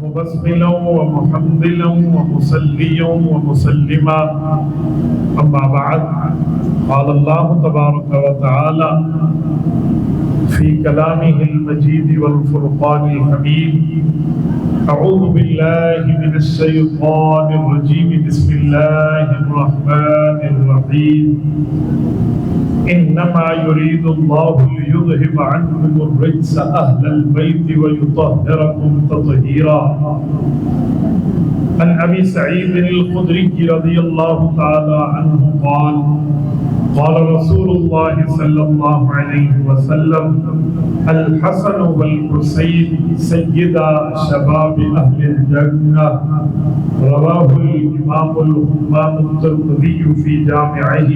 مبسملا ومحمدا ومصليا ومسلما أما بعد قال الله تبارك وتعالى في كلامه المجيد والفرقان الحميد أعوذ بالله من الشيطان الرجيم بسم الله الرحمن الرحيم إنما يريد الله ليذهب عنكم الرجس أهل البيت ويطهركم تطهيرا عن أبي سعيد الخدري رضي الله تعالى عنه قال قال رسول الله صلى الله عليه وسلم الحسن والحسين سيدا شباب أهل الجنة رواه الإمام الهمام الترمذي في جامعه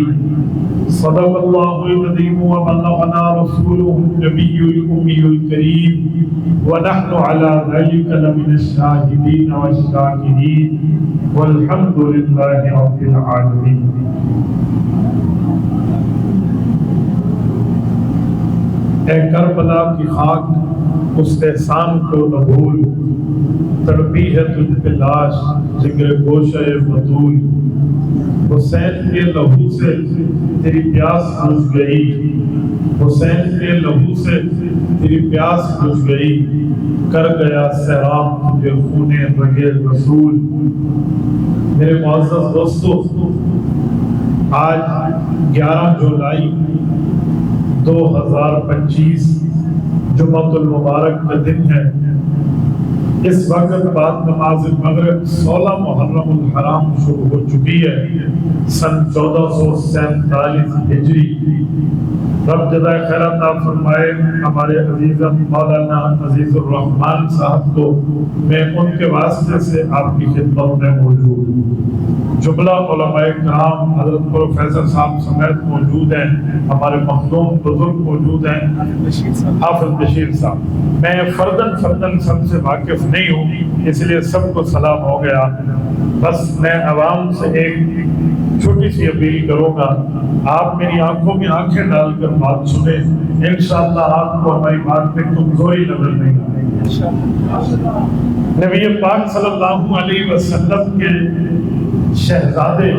صدق الله العظيم وبلغنا رسوله النبي الأمي الكريم ونحن على ذلك لمن الشاهدين والشاكرين والحمد لله رب العالمين. اے کربلا کی خاک اس احسان کو نہ بھول، تڑپی ہے تجھ پہ لاش جگر گوشہ بطول، حسین کے لہو سے تیری پیاس بجھ گئی، حسین کے لہو سے تیری پیاس بجھ گئی، کر گیا سیراب تجھے خون رگے رسول۔ میرے معزز دوستو، آج 11 جولائی 2025 جمعۃ المبارک کا دن ہے۔ اس وقت بعد نماز مغرب 16 محرم الحرام شروع ہو چکی ہے، سن 1447 ہجری۔ رب جزائے خیر عطا فرمائے ہمارے عزیز مولانا عزیز الرحمان صاحب کو، میں ان کے واسطے سے آپ کی خدمت میں موجود ہوں۔ جملہ علماء کرام حضرت پروفیسر صاحب سمیت موجود ہیں، ہمارے مخدوم بزرگ موجود ہیں، حافظ بشیر صاحب۔ میں فردن سب سے واقف نہیں ہوں، اس لیے سب کو سلام ہو گیا۔ بس میں عوام سے ایک چھوٹی سی اپیل کروں گا، آپ میری آنکھوں میں آنکھیں ڈال کر بات سنیں، انشاءاللہ آپ کو ہماری بات میں کمزوری نظر نہیں آئے گی۔ نبی پاک صلی اللہ علیہ وسلم کے شہزادے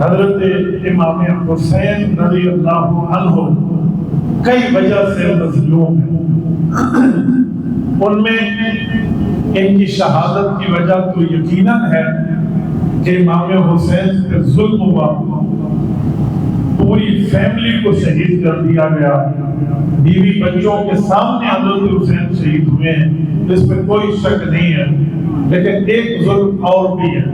حضرت امام حسین رضی اللہ عنہ کئی وجہ سے مظلوم ہیں۔ ان میں ان کی شہادت کی وجہ تو یقیناً ہے کہ امام حسین پہ ظلم ہوا، پوری فیملی کو شہید کر دیا گیا، بیوی بچوں کے سامنے حضرت حسین شہید ہوئے ہیں، جس میں کوئی شک نہیں ہے۔ لیکن ایک ظلم اور بھی ہے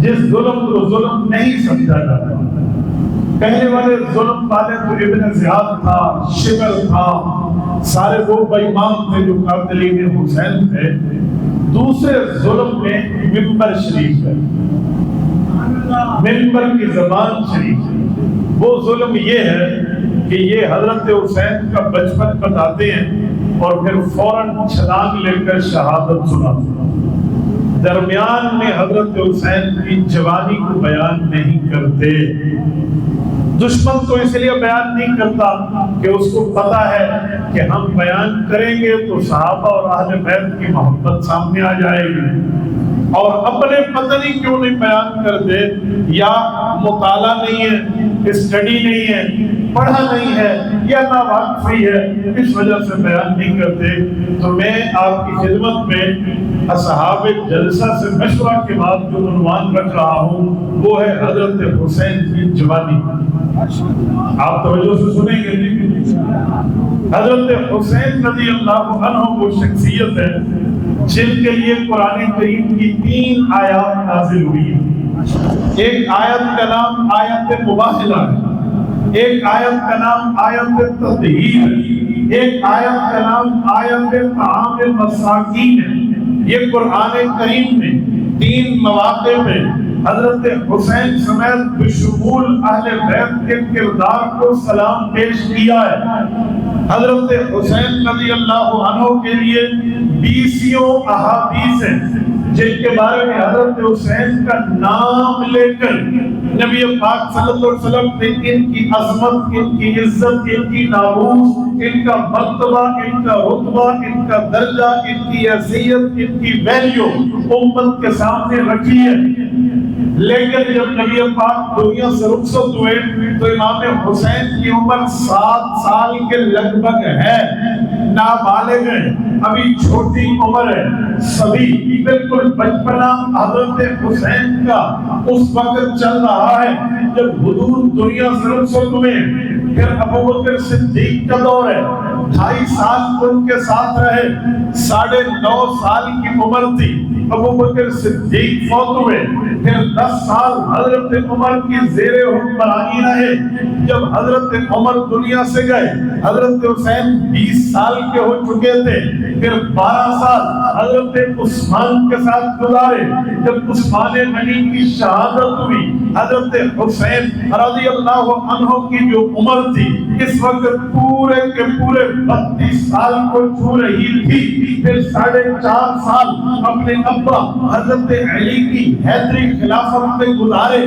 جس ظلم کو ظلم نہیں سمجھا جاتا۔ پہلے والے ظلم والے تو ابن زیاد تھا، شبل تھا، سارے وہ بےایمان تھے جو قاتلین حسین تھے۔ دوسرے ظلم میں منبر شریف ہے، منبر کی زبان شریف ہے۔ وہ ظلم یہ ہے کہ یہ حضرت حسین کا بچپن بتاتے ہیں اور پھر فوراً چھلانگ لے کر شہادت سناتے ہیں۔ درمیان میں حضرت حسین کی جوانی کو بیان نہیں کرتے۔ دشمن تو اس لیے بیان نہیں کرتا کہ اس کو پتا ہے کہ ہم بیان کریں گے تو صحابہ اور اہل بیت کی محبت سامنے آ جائے گی، اور اپنے پتہ نہیں کیوں نہیں بیان کرتے، یا مطالعہ نہیں ہے، اسٹڈی نہیں ہے، پڑھا نہیں ہے، یا ناواقفی ہے، اس وجہ سے بیان نہیں کرتے۔ تو میں آپ کی خدمت میں اصحاب جلسہ سے مشورہ کے بعد جو عنوان رکھ رہا ہوں وہ ہے حضرت حسین کی جوانی۔ آپ توجہ سے سنیں گے۔ حضرت حسین رضی اللہ عنہ وہ شخصیت ہے جن کے لیے قرآن کریم کی 3 آیات نازل ہوئی ہیں۔ ایک آیت کا نام آیت مباہلہ ہے، ایک آیت کا نام آیت تطہیر ہے، ایک آیت کا نام آیت طعام المساکین ہے۔ یہ قرآن کریم میں 3 مواقع پہ حضرت حسین سمیت بشمول اہل بیت کے کردار کو سلام پیش کیا ہے۔ حضرت حسین رضی اللہ عنہ کے لیے 20 احادیث ہیں جن کے بارے میں حضرت حسین کا نام لے کر نبی پاک صلی اللہ علیہ وسلم نے ان کی عظمت، ان کی عزت، ان کی ناموس، ان کا مرتبہ، ان کا رتبہ، ان کا درجہ، ان کی حیثیت، ان کی ویلیو امت کے سامنے رکھی ہے۔ لیکن جب نبی پاک دنیا سے رخصت ہوئے تو امام حسین کی عمر 7 سال کے لگ بھگ ہے، نابالغ ہیں، ابھی چھوٹی عمر ہے، سبھی بالکل بچپنا حضرت حسین کا اس وقت چل رہا ہے جب حضور دنیا سے رخصت ہوئے۔ پھر ابوبکر صدیق کا دور ہے، 2.5 سال ان کے ساتھ رہے، 9.5 سال کی عمر تھی، ابوبکر صدیق فوت ہوئے۔ پھر 10 سال حضرت عمر کی زیر حکمرانی رہے۔ جب حضرت عمر دنیا سے گئے، حضرت حسین 20 سال کے ہو چکے تھے۔ پھر 12 سال حضرت عثمان کے ساتھ گزارے۔ جب عثمان غنی کی شہادت ہوئی، حضرت حسین رضی اللہ عنہ کی جو عمر تھی اس وقت پورے کے پورے 32 سال کو چھو رہی تھی۔ پھر 4.5 سال اپنے ابا حضرت علی کی حیدری خلافت میں گزارے۔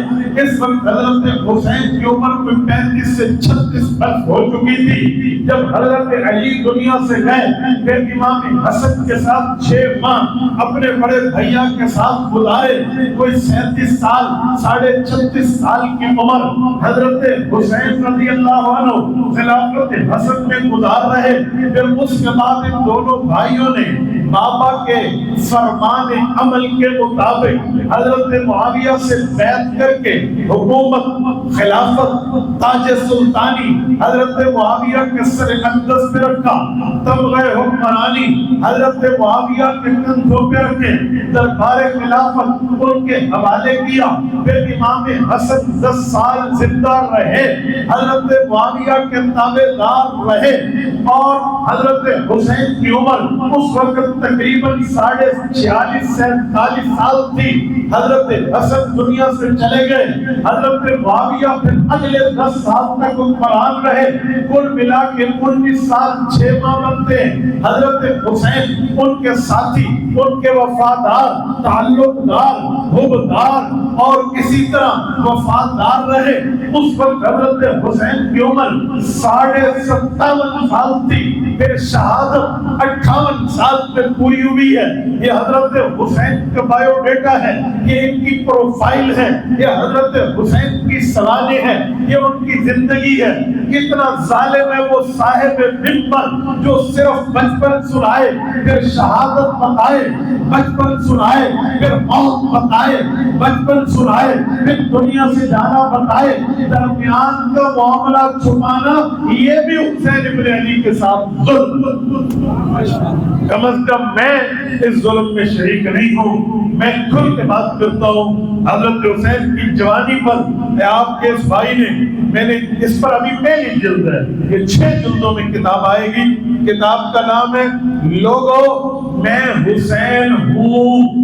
اس وقت حضرت حسین کی عمر کوئی 35 سے 36 برس ہو چکی تھی۔ جب حضرت علی دنیا سے گئے، پھر امام حسن کے ساتھ 6 ماہ اپنے بڑے بھیا کے ساتھ گزارے۔ کوئی 37 سال، 36.5 سال کی عمر حضرت حسین رضی اللہ عنہ خلافت حسن میں گزار رہے۔ پھر اس کے بعد ان دونوں بھائیوں نے بابا کے فرمان عمل کے مطابق حضرت معاویہ سے بیعت کر کے حکومت، خلافت، تاج سلطانی حضرت معاویہ کے سر اقدس پہ رکھا۔ تمغہ حکمرانی حضرت معاویہ کے کندھوں پہ رکھے، دربار خلافت ان کے حوالے کیا۔ پھر امام حسن 10 سال زندہ رہے، حضرت معاویہ کے تابع دار رہے، اور حضرت حسین کی عمر اس وقت تقریباً 46 سے 47 سال تھی۔ حضرت حسن دنیا سے چلے گئے، حضرت معاویہ پھر اگلے 10 سال تک حکمران رہے۔ کل ملا کے 19 سال 6 ماہ بنتے ہیں۔ حضرت حسین ان کے ساتھی، ان کے وفادار، تعلق دار، حبدار اور اسی طرح وفادار رہے۔ اس وقت حضرت حسین کی عمر 57.5 سال تھی۔ پھر شہادت 58 سال پہ پوری ہوئی ہے۔ یہ حضرت حسین کا بائیو ڈیٹا ہے، یہ ان کی پروفائل ہے، یہ حضرت حسین کی سوانح ہے، یہ ان کی زندگی ہے۔ کتنا ظالم ہے وہ صاحب منبر جو صرف بچپن سنائے، پھر شہادت بتائے، بچپن سنائے، پھر موت بتائے، بچپن سنائے، پھر دنیا سے جانا بتائے، درمیان کا معاملہ چھپانا، یہ بھی حسین ابن علی کے ساتھ ظلم۔ کم از کم میں اس ظلم میں شریک نہیں ہوں، میں کھل کے بات کرتا ہوں۔ حضرت حسین کی جوانی پر آپ کے اس بھائی نے، میں نے اس پر ابھی پہلی جلد ہے، یہ 6 جلدوں میں کتاب آئے گی۔ کتاب کا نام ہے لوگو میں حسین ہوں،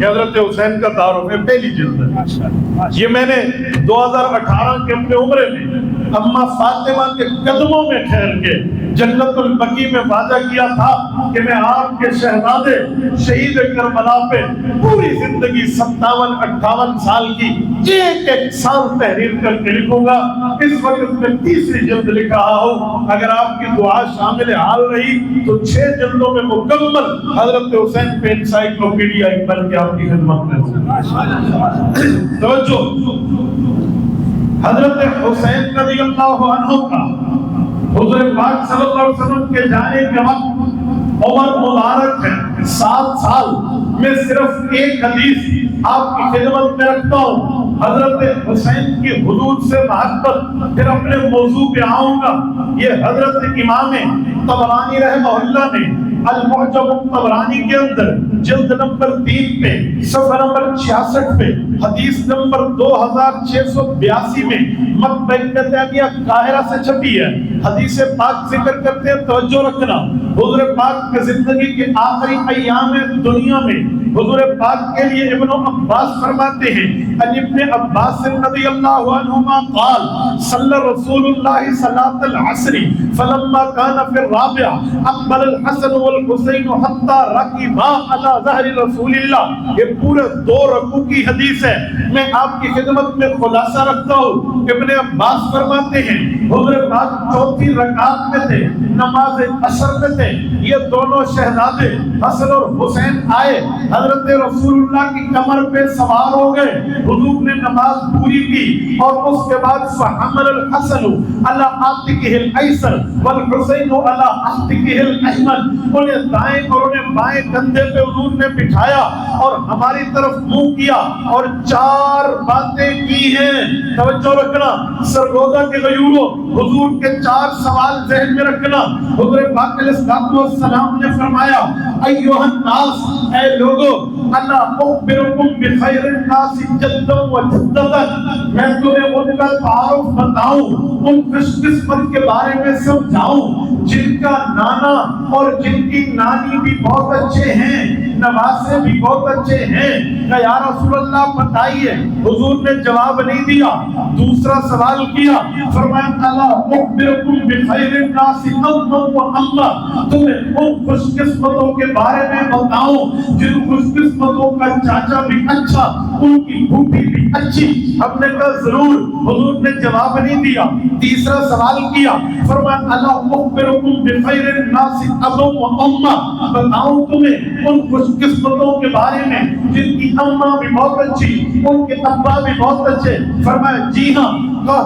یہ حضرت حسین کا تعارف ہے، پہلی جلد ہے۔ یہ میں نے 2018 کے اپنے عمرے میں اما فاطمہ کے قدموں میں ٹھہر کے جنت البقیع میں وعدہ کیا تھا کہ میں آپ کے شہزادے شہید کربلا پہ پوری زندگی 57-58 سال کی ایک ایک سال تحریر کر کے لکھوں گا۔ اس وقت میں 3ری جلد لکھ رہا ہوں۔ اگر آپ کی دعا شامل حال رہی تو 6 جلدوں میں مکمل حضرت حسین پہ انسائکلوپیڈیا بن کے آپ کی خدمت میں۔ توجہ، حضرت حسین رضی اللہ عنہ کا حضور پاک صلی اللہ علیہ وسلم کے جانے کے وقت عمر مبارک ہے 7 سال۔ میں صرف ایک حدیث آپ کی خدمت میں رکھتا ہوں، حضرت حسین کی حدود سے محبت، پھر اپنے موضوع پہ آؤں گا۔ یہ حضرت امام طبرانی رحمہ اللہ نے المعجم الطبرانی کے اندر جلد نمبر 3 پہ صفحہ نمبر 66 پہ حدیث نمبر 2682 میں مکتبہ ابن قاہرہ سے چھپی ہے، حدیث پاک ذکر کرتے ہیں۔ توجہ رکھنا، حضور پاک کی زندگی کے آخری ایام دنیا میں حضور پاک کے لیے ابن عباس فرماتے ہیں، ان ابن عباس رضی اللہ عنہما قال صلی رسول اللہ صلاۃ العصر فلما كان في الرابعة اقبل الحسن والحسین حتی رکبا علی ظہر رسول اللہ. یہ پورے 2 رکوع کی حدیث ہے. میں آپ کی خدمت میں خلاصہ رکھتا ہوں. ابن عباس فرماتے ہیں حضور پاک 4تھی رکعت میں تھے, نماز عصر میں تھے. یہ دونوں شہزادے حسن اور حسین آئے, حضرت رسول اللہ کی کمر پہ سوار ہو گئے. حضور نے نماز پوری کی اور اس کے بعد فحمل الحسن علی عاتقہ الایسر والحسین علی عاتقہ الایمن. انہیں دائیں اور انہیں بائیں کندھے پہ حضور نے بٹھایا اور ہماری طرف منہ کیا اور 4 باتیں کی ہیں. توجہ رکھنا سرگودا کے غیوروں, حضور کے 4 سوال ذہن میں رکھنا. حضور پاک علیہ السلام نے فرمایا ایھا الناس, اے لوگو, الا اخبرکم بخیر الناس جدا و جدتا, میں تمہیں ان کا تعارف بتاؤں, ان خوش قسمت کے بارے میں سمجھاؤں جن کا نانا اور جن کی نانی بھی بہت اچھے ہیں, نواسے بھی بہت اچھے ہیں. کہ یا رسول اللہ بتائیے. حضور نے جواب نہیں دیا, دوسرا سوال کیا. فرمایا الا اخبرکم بخیر الناس ابا و اما, تمہیں ان خوش قسمتوں کے بارے میں بتاؤں جن خوش قسمتوں کا چاچا بھی اچھا, ان کی پھوپھی بھی اچھی. ہم نے کہا ضرور. حضور نے جواب نہیں دیا. تیسرا سوال کیا. فرمایا الا اخبرکم بخیر الناس ابا و اما, بتاؤں تمہیں ان خوش قسمتوں کے بارے میں جن کی اماں بھی بہت اچھی, ان کے ابا بھی بہت اچھے. فرمایا جی ہاں.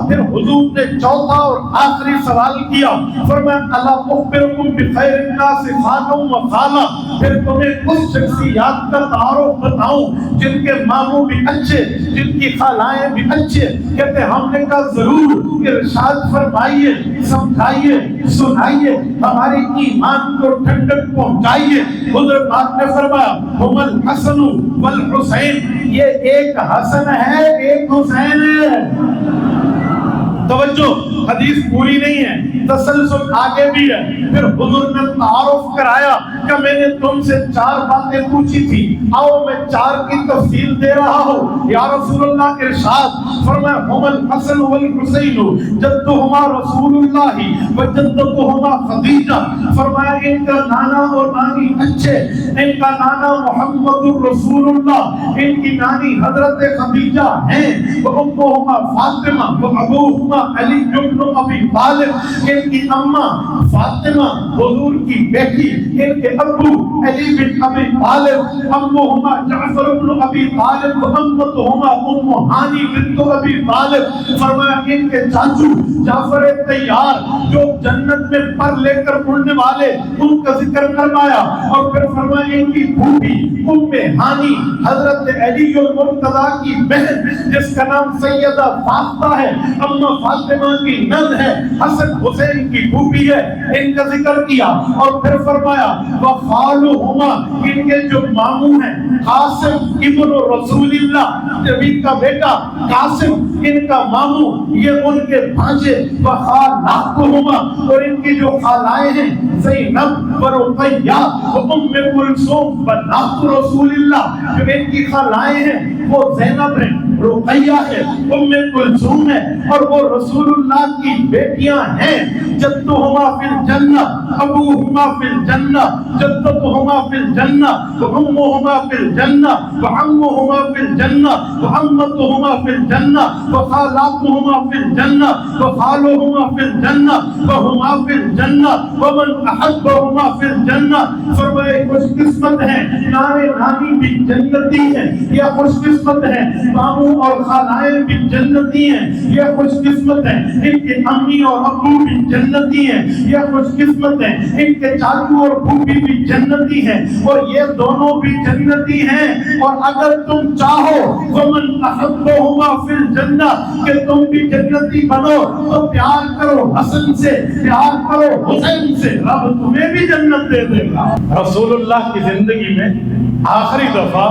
پھر حضور نے چوتھا اور آخری سوال کیا. فرمایا الا اخبرکم بخیر الناس خالا و خالہ, پھر تمہیں اس شخصیات کا تعارف بتاؤں جن کے ماموں بھی اچھے, جن کی خالائیں بھی اچھے. کہتے ہم نے کہا ضرور. ارشاد فرمائیے, سمجھائیے, سنائیے, ہمارے ایمان کو ٹھنڈک پہنچائیے. حضور پاک نے فرمایا ہم الحسن والحسین, یہ ایک حسن ہے ایک حسین ہے. توجہ, حدیث پوری نہیں ہے, تسلسل آگے بھی ہے. پھر حضور نے تعارف کرایا کہ میں نے تم سے 4 باتیں پوچھی تھی, آؤ میں 4 کی تفصیل دے رہا ہوں. یا رسول اللہ ارشاد فرمایا ہم الحسن والحسین جدہما رسول اللہ وجدتہما خدیجہ. فرمایا ان کا نانا اور نانی اچھے, ان کا نانا محمد رسول اللہ, ان کی نانی حضرت خدیجہ ہیں, وامہما فاطمہ وابوہما علی بن ابی طالب, ان کی اماں فاطمہ حضور کی بیٹی, ان کے ابو علی بن ابی طالب, امہما جعفر بن ابی طالب وامتہما ام ہانی بنت ابی طالب. فرمایا ان کے چاچو جعفر طیار جو جنت میں پر لے کر اڑنے والے, ان کا ذکر فرمایا. اور پھر فرمایا ان کی پھوپھی ام ہانی حضرت علی المرتضیٰ کی بہن جس کا نام سیدہ فاطمہ ہے, اما فاطمہ کی نند ہے, حسن حسین کی پھوپھی ہے, ان کا ذکر کیا. اور پھر فرمایا وخالہما, ان کے جو ماموں ہیں قاسم ابن رسول اللہ, نبی کا بیٹا قاسم, ان کا ماموں یہ ان کے بھانجے. وخالاتہما, اور ان کی جو خالائیں ہیں زینب ورقیہ وام کلثوم بنات رسول اللہ, جو ان کی خالائیں ہیں وہ زینب ہیں, رقیہ ہے, ام کلثوم ہے, اور وہ رسول اللہ کی بیٹیاں ہیں. جدہما فی الجنہ ابوہما فی الجنہ جدتہما فی الجنہ وامہما فی الجنہ وعمہما فی الجنہ وعمتہما فی الجنہ وخالاتہما فی الجنہ وخالہما فی الجنہ وہما فی الجنہ ومن احبہما فی الجنہ. فرمائے خوش قسمت ہیں, نانے نانی بھی جنتی ہیں, یا خوش قسمت ہیں ماموں اور خالائیں بھی جنتی ہیں, یہ خوش قسمت ہے ان کے امی اور ابو بھی جنتی ہیں, یہ خوش قسمت ہے ان کے چاچو اور پھوپھی بھی جنتی ہیں, اور یہ دونوں بھی جنتی ہیں. اور اگر تم چاہو ومن احبہما فی الجنہ, کہ تم بھی جنتی بنو, تو پیار کرو حسن سے, پیار کرو حسین سے, رب تمہیں بھی جنت دے دے گا. رسول اللہ کی زندگی میں آخری دفعہ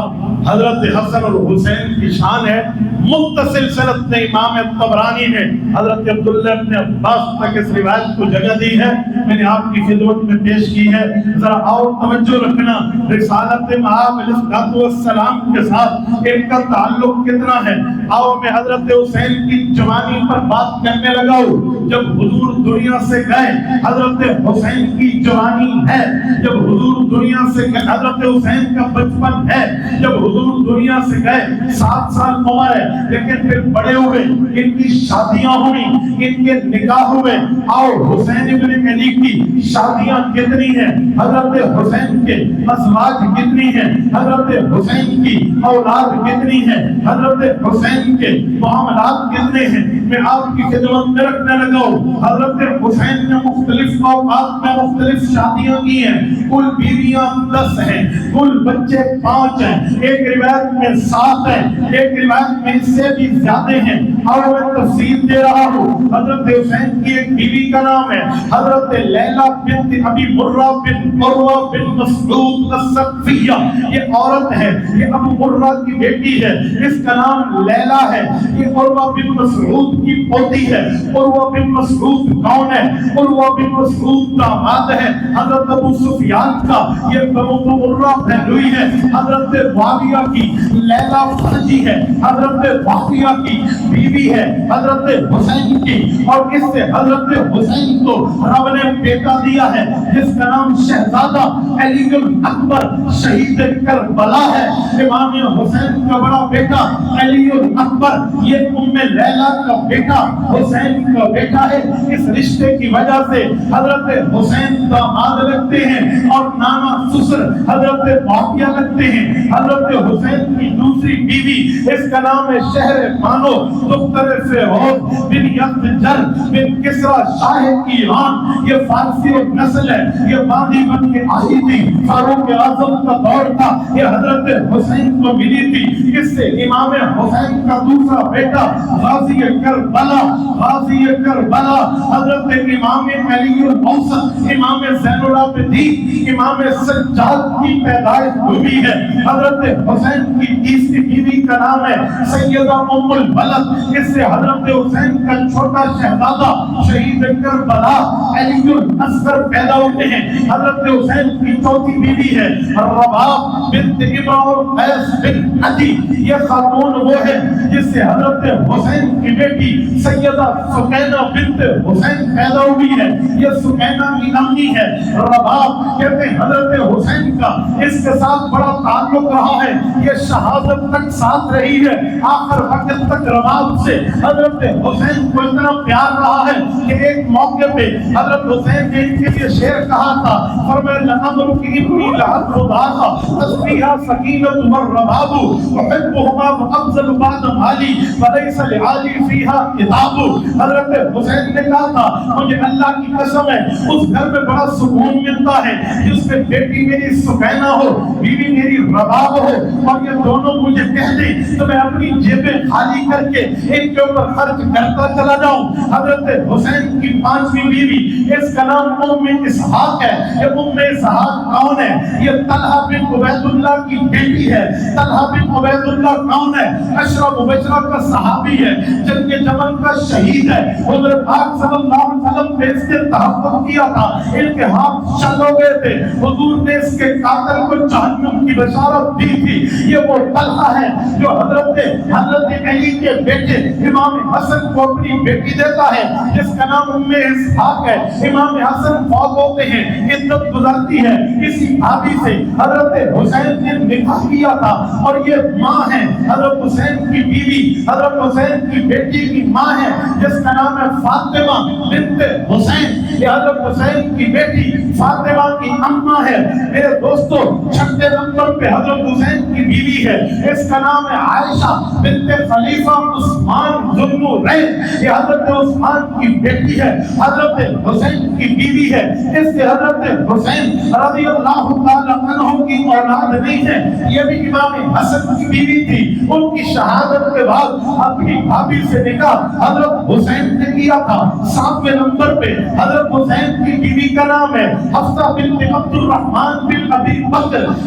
حضرت حسن اور حسین کی شان ہے متصل سند میں امام طبرانی نے حضرت عبداللہ ابن عباس تک اس روایت کو جگہ دی ہے، میں نے آپ کی خدمت میں پیش کی ہے۔ ذرا اور توجہ رکھنا، رسالت مآب علیہ السلام کے ساتھ ان کا تعلق کتنا ہے۔ آؤ میں حضرت حسین کی جوانی پر بات کرنے لگا ہوں۔ جب حضور دنیا سے گئے، حضرت حسین کی جوانی ہے۔ جب حضور دنیا سے گئے، حضرت حسین کا بچپن ہے۔ جب حضور دنیا سے گئے 7 سال عمر ہے، لیکن پھر بڑے ہوئے، ان کی شادیاں ہوئی، ان کے نکاح ہوئے۔ آؤ حسین ابن علی کی شادیاں کتنی ہیں، حضرت حسین کے ازواج کتنی ہیں، حضرت حسین کی اولاد کتنی ہیں، حضرت حسین کے معاملات کتنے ہیں، میں آپ کی خدمت میں رکھنے لگا ہوں۔ حضرت حسین نے مختلف اوقات میں مختلف شادیاں کی ہیں، کل بیویاں 10 ہیں، کل بچے 5 ہیں، ایک روایت میں 7 ہیں، ایک روایت میں اس سے بھی زیادہ ہیں۔ اور میں تفصیل دے رہا ہوں۔ حضرت حسین کی ایک بیوی کا نام ہے حضرت لیلا بنت ابی مرہ بن عروہ بن مسعود الثقفیہ۔ یہ عورت ہے، یہ ابو مرہ کی بیٹی ہے، اس کا نام لیلا ہے۔ یہ عروہ بن مسعود کی پوتی ہے۔ عروہ بن مسعود کون ہے؟ عروہ بن مسعود داماد ہے حضرت ابو سفیان کا۔ یہ ابو مرہ بہنوئی ہے حضرت معاویہ کی۔ لیلا فرجی ہے، حضرت معاویہ کی بیوی ہے، حضرت حسین کی۔ اور اس سے حضرت حسین کو رب نے بیٹا دیا ہے جس کا نام شہزادہ علی الاکبر شہید کربلا ہے۔ امام حسین کا بڑا بیٹا علی الاکبر، یہ ام لیلا کا بیٹا حسین کا بیٹا ہے۔ اس رشتے کی وجہ سے حضرت حسین داماد لگتے ہیں اور نانا سسر حضرت معاویہ لگتے ہیں۔ حضرت حسین کی دوسری بیوی، اس کا نام ہے شہر بانو دختر فیروز بن یزدجر بن کسرا شاہ ایران۔ یہ فارسی نسل ہے، یہ باندی بن کے آئی تھی، فاروق اعظم کا دور تھا، یہ حضرت حسین کو ملی تھی۔ اس سے امام حسین کا دوسرا بیٹا غازی کربلا، غازی کربلا حضرت امام علی الاوسط، امام زین العابدین، امام سجاد کی پیدائش ہوئی ہے۔ حضرت حسین کی تیسری بیوی کا نام ہے سیدہ ام الولد۔ اس سے حضرت حسین کا چھوٹا شہزادہ شہید کربلا علی الاصغر پیدا ہوتے ہیں۔ حضرت حسین کی چوتھی بیوی ہے رباب بنت امراء قیس بن عدی۔ یہ خاتون وہ ہے جس سے حضرت حسین کی بیٹی سیدہ سکینہ بنت حسین پیدا ہوئی ہے۔ یہ سکینہ کی امی ہے۔ رباب کہتے ہیں حضرت حسین کا اس کے ساتھ بڑا تعلق رہا ہے، یہ شہادت تک ساتھ رہی ہے۔ آخر وقت تک رباب سے حضرت حسین کو اتنا پیار رہا ہے کہ ایک موقع پہ حضرت حسین نے ان کے لیے شعر کہا تھا، فرمایا لَأَمْرُكِ إِنِّي لَأَطْلُبُهَا تَسْبِيحَ سَكِينَةُ وَالرَّبَابُ وَحِبُّهُمَا وَأَفْضَلُ بَعْدَ مَالِي وَلَيْسَ لِعَالِي فِيهَا كِتَابٌ۔ حضرت حسین نے کہا تھا مجھے اللہ کی قسم ہے اس گھر میں بڑا سکون ملتا ہے جس میں بیٹی میری سکینہ ہو، بیوی میری رباب ہو، اور یہ دونوں مجھے کہہ دیں تو میں اپنی جیبیں خالی کر کے ان کے اوپر خرچ کرتا چلا جاؤں۔ حضرت حسین کی 5ویں بیوی، اس کا نام ام اسحاق ہے۔ یہ ام اسحاق کون ہے؟ یہ طلحہ بن عبید اللہ کی بیٹی ہے۔ طلحہ بن عبید اللہ کون ہے؟ عشرہ مبشرہ کا صحابی ہے، جنگ جمل کا شہید ہے۔ حضور پاک صلی اللہ علیہ وسلم نے اس کے تحفظ کیا تھا، ان کے ہاتھ شل ہو گئے تھے، حضور نے اس کے قاتل کو جہنم کی بشارت دی تھی۔ یہ وہ طلحہ ہے جو حضرت علی کے بیٹے امام حسن کو اپنی بیٹی دیتا ہے جس کا نام ام اسحاق ہے۔ امام حسن فوت ہوتے ہیں، عدت گزرتی ہے، اسی بھابی سے حضرت حسین نے نکاح کیا تھا، اور یہ ماں ہے حضرت حسین کی بیوی، حضرت حسین کی بیٹی کی ماں ہے جس کا نام ہے فاطمہ بنت حسین۔ یہ حضرت حسین کی بیٹی فاطمہ کی اماں ہے۔ میرے دوستو 6 نمبر پہ حضرت حسین کی بیوی ہے، اس کا نام ہے عائشہ بنت خلیفہ عثمان ذو النورین۔ یہ حضرت عثمان کی بیٹی ہے، حضرت حسین کی بیوی ہے۔ اس سے حضرت حسین رضی اللہ تعالی عنہ کی اولاد نہیں ہے، یہ بھی امام حسن کی بیوی تھی۔ ان کی شہادت کے بعد اپنی بھابی سے نکاح حضرت حسین نے کیا تھا۔ 7ویں نمبر پہ حضرت حسین کی بیوی کا نام ہے حفصہ بنت عبد الرحمن بن ابی بکر۔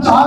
4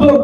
2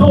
2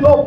2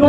2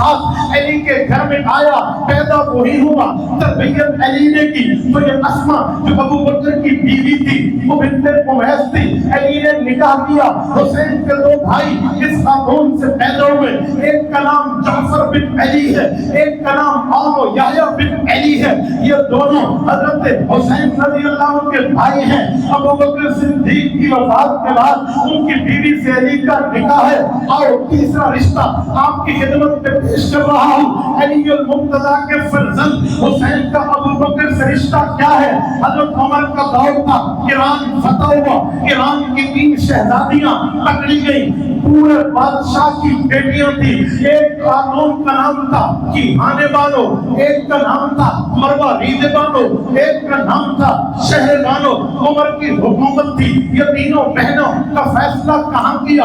ساتھ علی کے گھر میں آیا، پیدا وہی ہوا، تربیت علی نے کی۔ تو یہ اسما جو ابو بکر کی بیوی تھی وہ بنت امیس تھی، علی نے نکاح کیا، حسین کے دو بھائی اس خاتون سے پیدا ہوئے، ایک کا نام جعفر بن علی ہے، ایک کا نام عامر یحییٰ بن علی ہے، یہ دونوں حضرت حسین رضی اللہ عنہ کے بھائی ہیں۔ ابو بکر صدیق کی وفات کے بعد ان کی بیوی سے علی کا نکاح ہے۔ اور تیسرا رشتہ آپ کی خدمت میں پیش کر رہا ہوں، علی المرتضیٰ کے فرزند حسین کا ابو بکر سے رشتہ کیا ہے؟ حضرت عمر کا دور تھا، ایران فتح ہوا، ایران کی 3 شہزادیاں پکڑی گئی، پورے بادشاہ کی بیٹیاں تھی، ایک خاتون کا نام تھا کیہانے بانو، ایک کا نام تھا مروہ ریدے بانو، ایک کا نام تھا شہر بانو۔ عمر کی حکومت تھی، یہ تینوں بہنوں کا فیصلہ کہاں کیا؟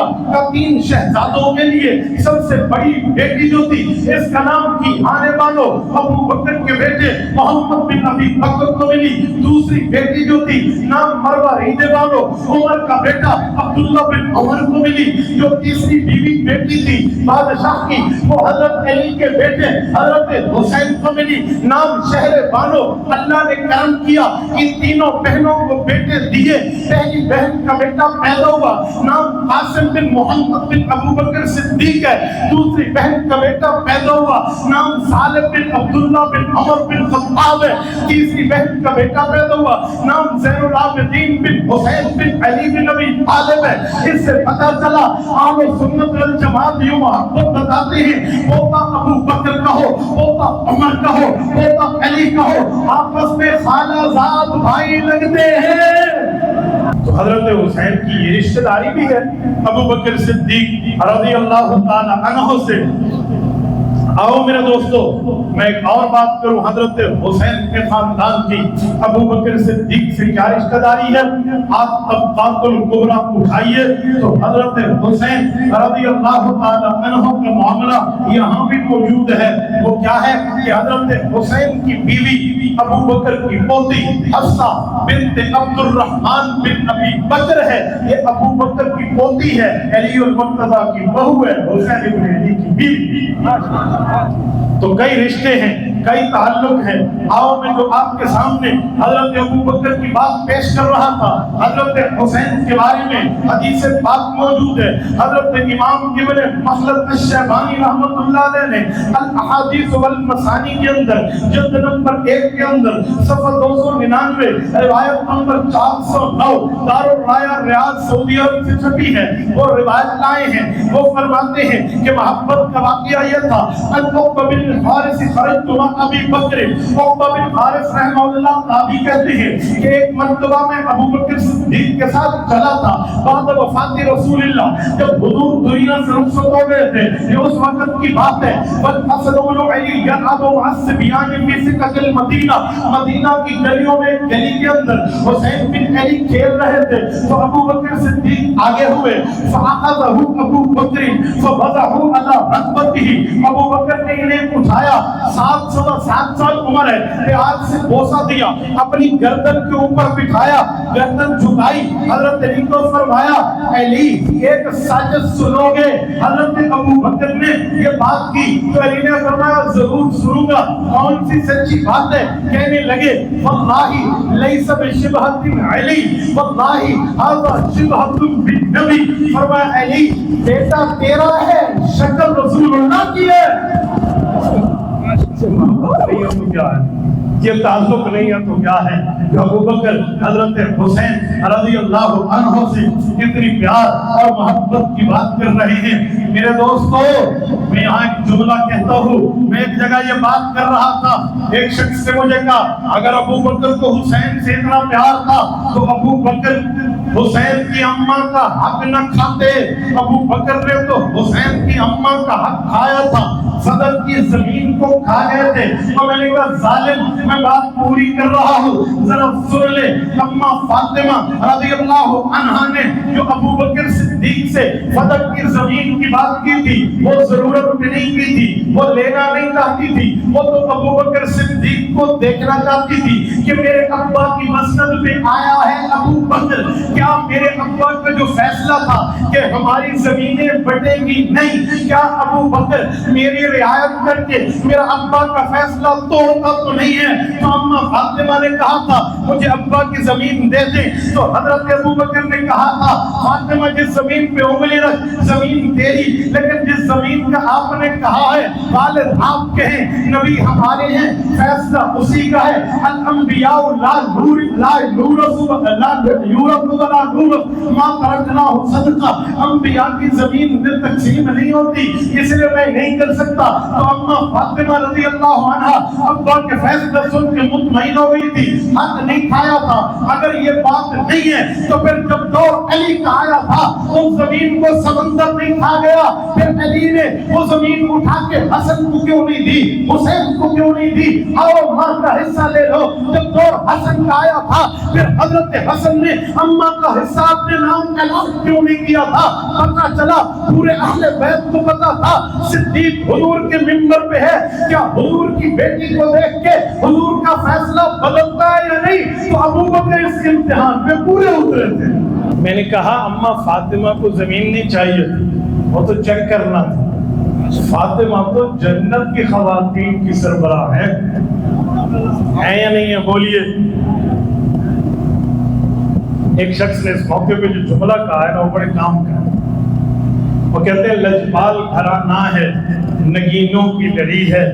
3 شہزادوں کے لیے سب سے بڑی بیٹی جو تھی اس کا نام کیہانے بانو ابو بکر کے بیٹے محمد بن ابی بکر کو ملی، دوسری بیٹی جو تھی نام مروہ ریدے بانو عمر کا بیٹا عبداللہ بن عمر کو ملی، جو تیسری بیوی بیٹی تھی بادشاہ کی وہ حضرت علی کے بیٹے حضرت حسین کو ملی، نام شہر بانو۔ اللہ نے کرم کیا، ان تینوں بہنوں کو بیٹے دیے، پہلی بہن کا بیٹا پیدا ہوا، نام قاسم بن محمد بن ابو بکر صدیق ہے، دوسری بہن کا بیٹا پیدا ہوا، نام سالم بن عبداللہ بن عمر بن خطاب ہے، تیسری بہن کا بیٹا پیدا ہوا، نام زین العابدین بن حسین بن علی بن ابی طالب ہے۔ اس سے پتہ چلا اہل سنت والجماعت یہ محبت بتاتے ہیں، پوتا ابو بکر کا ہو، پوتا عمر کا ہو، پوتا علی کا ہو، آپس میں خالہ زاد بھائی لگتے ہیں۔ تو حضرت حسین کی یہ رشتہ داری بھی ہے ابو بکر صدیق رضی اللہ تعالی عنہ سے۔ آؤ میرے دوستو، میں ایک اور بات کروں حضرت حسین کے خاندان کی، ابو بکر صدیق سے کیا رشتہ داری ہے؟ آپ طبقات الکبریٰ اٹھائیے تو حضرت حسین رضی اللہ تعالی عنہ کا معاملہ یہاں بھی موجود ہے۔ وہ کیا ہے کہ حضرت حسین کی بیوی ابو بکر کی پوتی حفصہ بنت عبد الرحمن بن ابی بکر ہے، یہ ابو بکر کی پوتی ہے، علی المرتضیٰ کی بہو ہے، حسین ابن علی کی بیوی۔ تو کئی رشتے ہیں، کئی تعلق ہیں۔ آؤ میں جو آپ کے سامنے حضرت ابو بکر کی بات پیش کر رہا تھا، حضرت حسین کے بارے میں حدیث پاک موجود ہے۔ حضرت امام ابن مخلد الشیبانی رحمۃ اللہ علیہ نے الاحادیث والمسانی کے اندر جلد نمبر 1 کے اندر صفحہ 299 روایت نمبر 409 دار الرایہ ریاض سعودی عرب سے چھپی ہے، وہ روایت لائے ہیں۔ وہ فرماتے ہیں کہ محبت کا واقعہ یہ تھا، عقبہ بن حارث خرجت مع ابی بکر، عقبہ بن حارث رحمہ اللہ تابعی کہتے ہیں کہ ایک مرتبہ میں ابو بکر صدیق کے ساتھ چلا تھا بعد وفات رسول اللہ، جب حضور دنیا سے رخصت ہو گئے تھے، یہ اس وقت کی بات ہے۔ والحسن بن علی یلعب مع الصبیان فی سکک المدینہ، مدینہ کی گلیوں میں ایک گلی کے اندر حسین بن علی کھیل رہے تھے، تو ابو بکر صدیق آگے ہوئے، فاخذہ ابو بکر فوضعہ علی رکبتہ، ابو بکر نے انہیں اٹھایا، 7 سال عمر ہے، پیار سے بوسہ دیا، اپنی گردن کے اوپر بٹھایا، گردن جھکائی، حضرت علی کو فرمایا علی ایک سازش سنو گے؟ حضرت ابو بکر نے یہ بات کی تو علی نے فرمایا ضرور سنوں گا، کون سی سچی بات ہے؟ کہنے لگے واللہ لیس بشبہۃ علی واللہ ھذا شبہۃ بالنبی، فرمایا علی بیٹا تیرا ہے، شکل رسول اللہ کی ہے۔ یہ تعلق نہیں ہے تو کیا ہے؟ جو ابو بکر حضرت حسین رضی اللہ عنہ سے اتنی پیار اور محبت کی بات کر رہے ہیں۔ میرے دوستو، میں یہاں ایک جملہ کہتا ہوں، میں ایک جگہ یہ بات کر رہا تھا، ایک شخص نے مجھے کہا اگر ابو بکر کو حسین سے اتنا پیار تھا تو ابو بکر حسین کی اماں کا حق نہ کھاتے، ابو بکر نے تو حسین کی اماں کا حق کھایا تھا، صدر کی زمین کو کھا گئے تھے۔ اور میں نے کہا ظالم، میں بات پوری کر رہا ہوں، ذرا سن لے۔ اماں فاطمہ رضی اللہ عنہا نے جو ابو بکر صدیق سے صدر کی زمین کی بات کی تھی، وہ ضرورت میں نہیں کی تھی، وہ لینا نہیں چاہتی تھی، وہ تو ابو بکر صدیق کو دیکھنا چاہتی تھی کہ میرے ابا کی مسند میں آیا ہے ابو بکر، کیا میرے ابا کا جو فیصلہ تھا کہ ہماری زمینیں بٹیں گی، نہیں، کیا ابو بکر میری رعایت کر کے میرا ابا کا فیصلہ توڑتا تو نہیں ہے؟ تو اما فاطمہ نے کہا تھا مجھے ابا کی زمین دے دیں، تو حضرت ابو بکر نے کہا تھا فاطمہ جس زمین پہ انگلی رکھ زمین تیری، لیکن جس زمین کا آپ نے کہا ہے والد آپ کے ہیں، نبی ہمارے ہیں، فیصلہ اسی کا ہے۔ الانبیاء لا یورث ولا نورث ما ترکنا صدقہ، انبیاء کی زمین میں تقسیم نہیں ہوتی، اس لیے میں نہیں کر سکتا۔ تو اما فاطمہ رضی اللہ عنہا ابا کے فیصلے سن کے مطمئن ہو گئی تھی، حق نہیں کھایا تھا۔ اگر یہ بات نہیں ہے تو پھر جب دور علی کا آیا تھا اس زمین کو سمندر نہیں کھا گیا، پھر علی نے وہ زمین اٹھا کے حسن کو کیوں نہیں دی، حسین کو کیوں نہیں دی؟ آؤ ماں کا حصہ لے لو۔ جب دور حسن کا آیا تھا پھر حضرت حسن نے اماں کا حصہ اپنے نام کا اعلان کیوں نہیں کیا تھا؟ پتہ چلا پورے اہل بیت کو پتا تھا صدیق حضور کے منبر پہ ہے، کیا حضور کی بیٹی کو دیکھ کے حضور کا فیصلہ بدلتا ہے یا نہیں؟ تو ابو بکر اس امتحان میں پورے اترے تھے۔ میں نے کہا اماں فاطمہ کو زمین نہیں چاہیے، وہ تو چیک کرنا تھا، فاطمہ تو جنت کی خواتین کی سربراہ ہے یا نہیں ہے؟ بولیے۔ ایک شخص نے اس موقع پہ جو جملہ کہا ہے نا وہ بڑے کام کا ہے، وہ کہتے ہیں لجپال گھرانہ ہے، نگینوں کی لڑی ہے،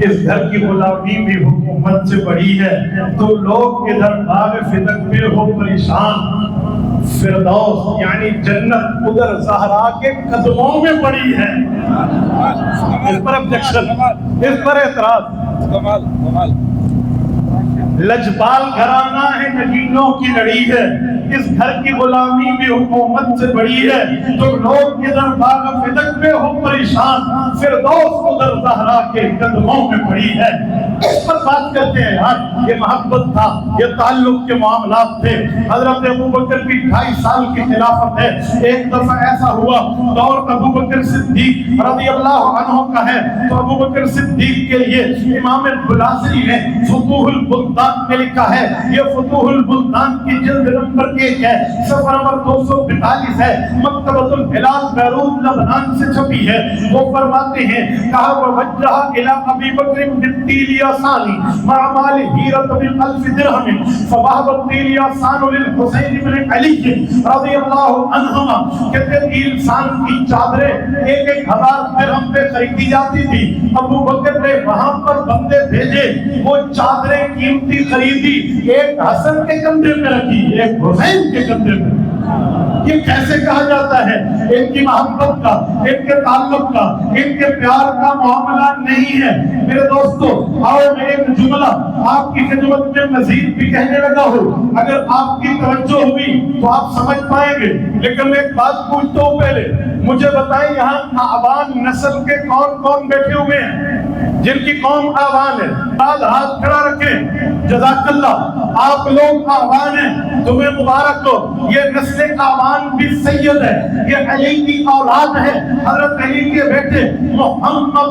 اس گھر کی غلامی بھی حکومت سے بڑی ہے، تو لوگ ادھر باغ فدق میں ہو پریشان، فردوس یعنی جنت ادھر زہرا کے قدموں میں پڑی ہے۔ اس پر objection، اس پر اعتراض۔ لجپال گھرانہ ہے، نگینوں کی لڑی ہے، اس گھر کی غلامی بھی حکومت سے بڑی ہے، تو لوگ ادھر باغ فدق میں ہو پریشان، فردوس ادھر زہرا کے قدموں میں پڑی ہے۔ اس پر بات کرتے ہیں یار، یہ محبت تھا، یہ تعلق کے معاملات تھے۔ حضرت ابو بکر کی 2.5 سال کی خلافت ہے۔ ایک دفعہ ایسا ہوا دور ابو بکر صدیق رضی اللہ عنہ کا ہے، تو ابو بکر صدیق کے لیے امام البلاصری نے فتوح البلدان میں لکھا ہے، یہ فتوح البلدان کی جلد نمبر 1 ہے، صفحہ نمبر 242 ہے، مکتبۃ الہلال بیروت لبنان سے چھپی ہے۔ وہ فرماتے ہیں کہا ووجہ الی ابی بکر بالتیلیہ ثانی مع مال ہیرۃ بالالف درہم فوہب التیلیہ ثان للحسین بن علی رضی اللہ عنہما، کہتے تیل ثان کی چادریں 1,000 درہم پہ خریدی جاتی تھی۔ ابو بکر نے وہاں پر بندے بھیجے، وہ چادریں قیمتی خریدی، ایک حسن کے کندھے پہ رکھی، ایک حسین کے کندھے پہ۔ یہ کیسے کہا جاتا ہے؟ ان کی محبت کا، ان کے تعلق کا، ان کے پیار کا معاملہ نہیں ہے۔ میرے دوستو آؤ میں ایک جملہ آپ کی خدمت میں مزید بھی کہنے لگا ہوں، اگر آپ کی توجہ ہوئی تو آپ سمجھ پائیں گے، لیکن میں ایک بات پوچھتا ہوں پہلے، مجھے بتائیں یہاں آوان نسل کے کون کون بیٹھے ہوئے ہیں جن کی قوم آوان ہے؟ بعد ہاتھ کھڑا رکھیں، جزاک اللہ، آپ لوگ آوان ہیں، تمہیں مبارک ہو۔ یہ نسل آوان بھی سید ہے، یہ علی کی اولاد ہے، حضرت علی کے بیٹے محمد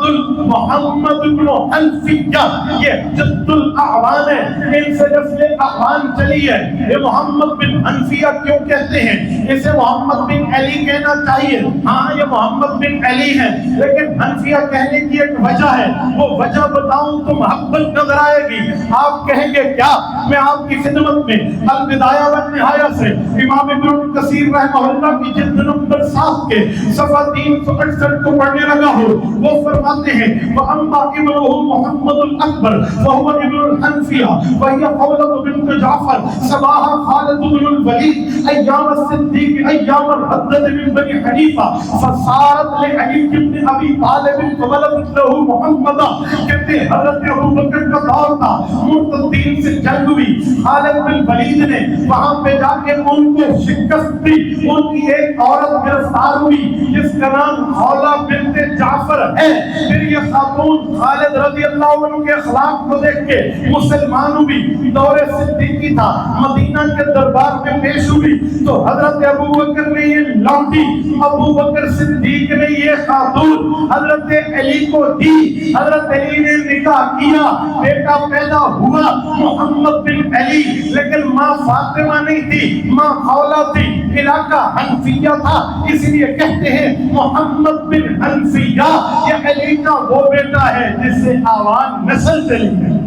بن حنفیہ، یہ جد الاعوان ہے، ان سے نسل آوان چلی ہے۔ یہ محمد بن حنفیہ کیوں کہتے ہیں؟ اسے محمد بن علی کہنا چاہیے، ہاں یہ محمد بن علی ہے، لیکن حنفیہ کہنے کی ایک وجہ ہے، وہ وجہ بتاؤں تو محبت نظر آئے گی۔ آپ کہیں گے کیا؟ میں آپ کی خدمت میں البدایہ والنہایہ سے امام ابن کثیر رحمہ اللہ کی جلد نمبر 7 کے صفحہ 368 کو پڑھنے لگا ہوں۔ وہ فرماتے ہیں وَأَمَّا ابْنُهُ مُحَمَّدُ الْأَكْبَرُ فَهُوَ ابْنُ الْحَنْفِيَّةِ وَهِيَ خَوْلَةُ بِنْتُ جَعْفَرَ سَمَاهَا خَالِدُ بْنُ الْوَلِيدِ أَيَّامَ الصِّدِّيقِ أَيَّامَ الْحَدَّةِ مِنْ بَنِي حَنِيفَةَ فَصَارَتْ لِعَلِيِّ بْنِ أَبِي طَالِبٍ فَوَلَدَتْ لَهُ مُحَمَّدًا، کہتے حضرت ابو بکر کا دور تھا، مرتدین سے جنگ ہوئی، خالد بن ولید نے وہاں پہ جا کے ان کو شکست دی. ان کی ایک عورت گرفتار ہوئی جس کا نام خولا بنت جعفر ہے. پھر یہ خاتون خالد رضی اللہ عنہ کے اخلاق کو دیکھ کے مسلمان ہوئی. دور صدیقی تھا, مدینہ کے دربار میں پیش ہوئی تو حضرت ابو بکر نے یہ لوٹی, ابو بکر صدیق نے یہ خاتون حضرت علی کو دی. حضرت علی نے نکاح کیا, بیٹا پیدا ہوا محمد بن علی, لیکن ماں فاطمہ نہیں تھی, ماں خولا تھی. علاقہ حنفیہ تھا, اس لیے کہتے ہیں محمد بن حنفیہ. یہ علی کا وہ بیٹا ہے جس سے آوان نسل چلی ہے.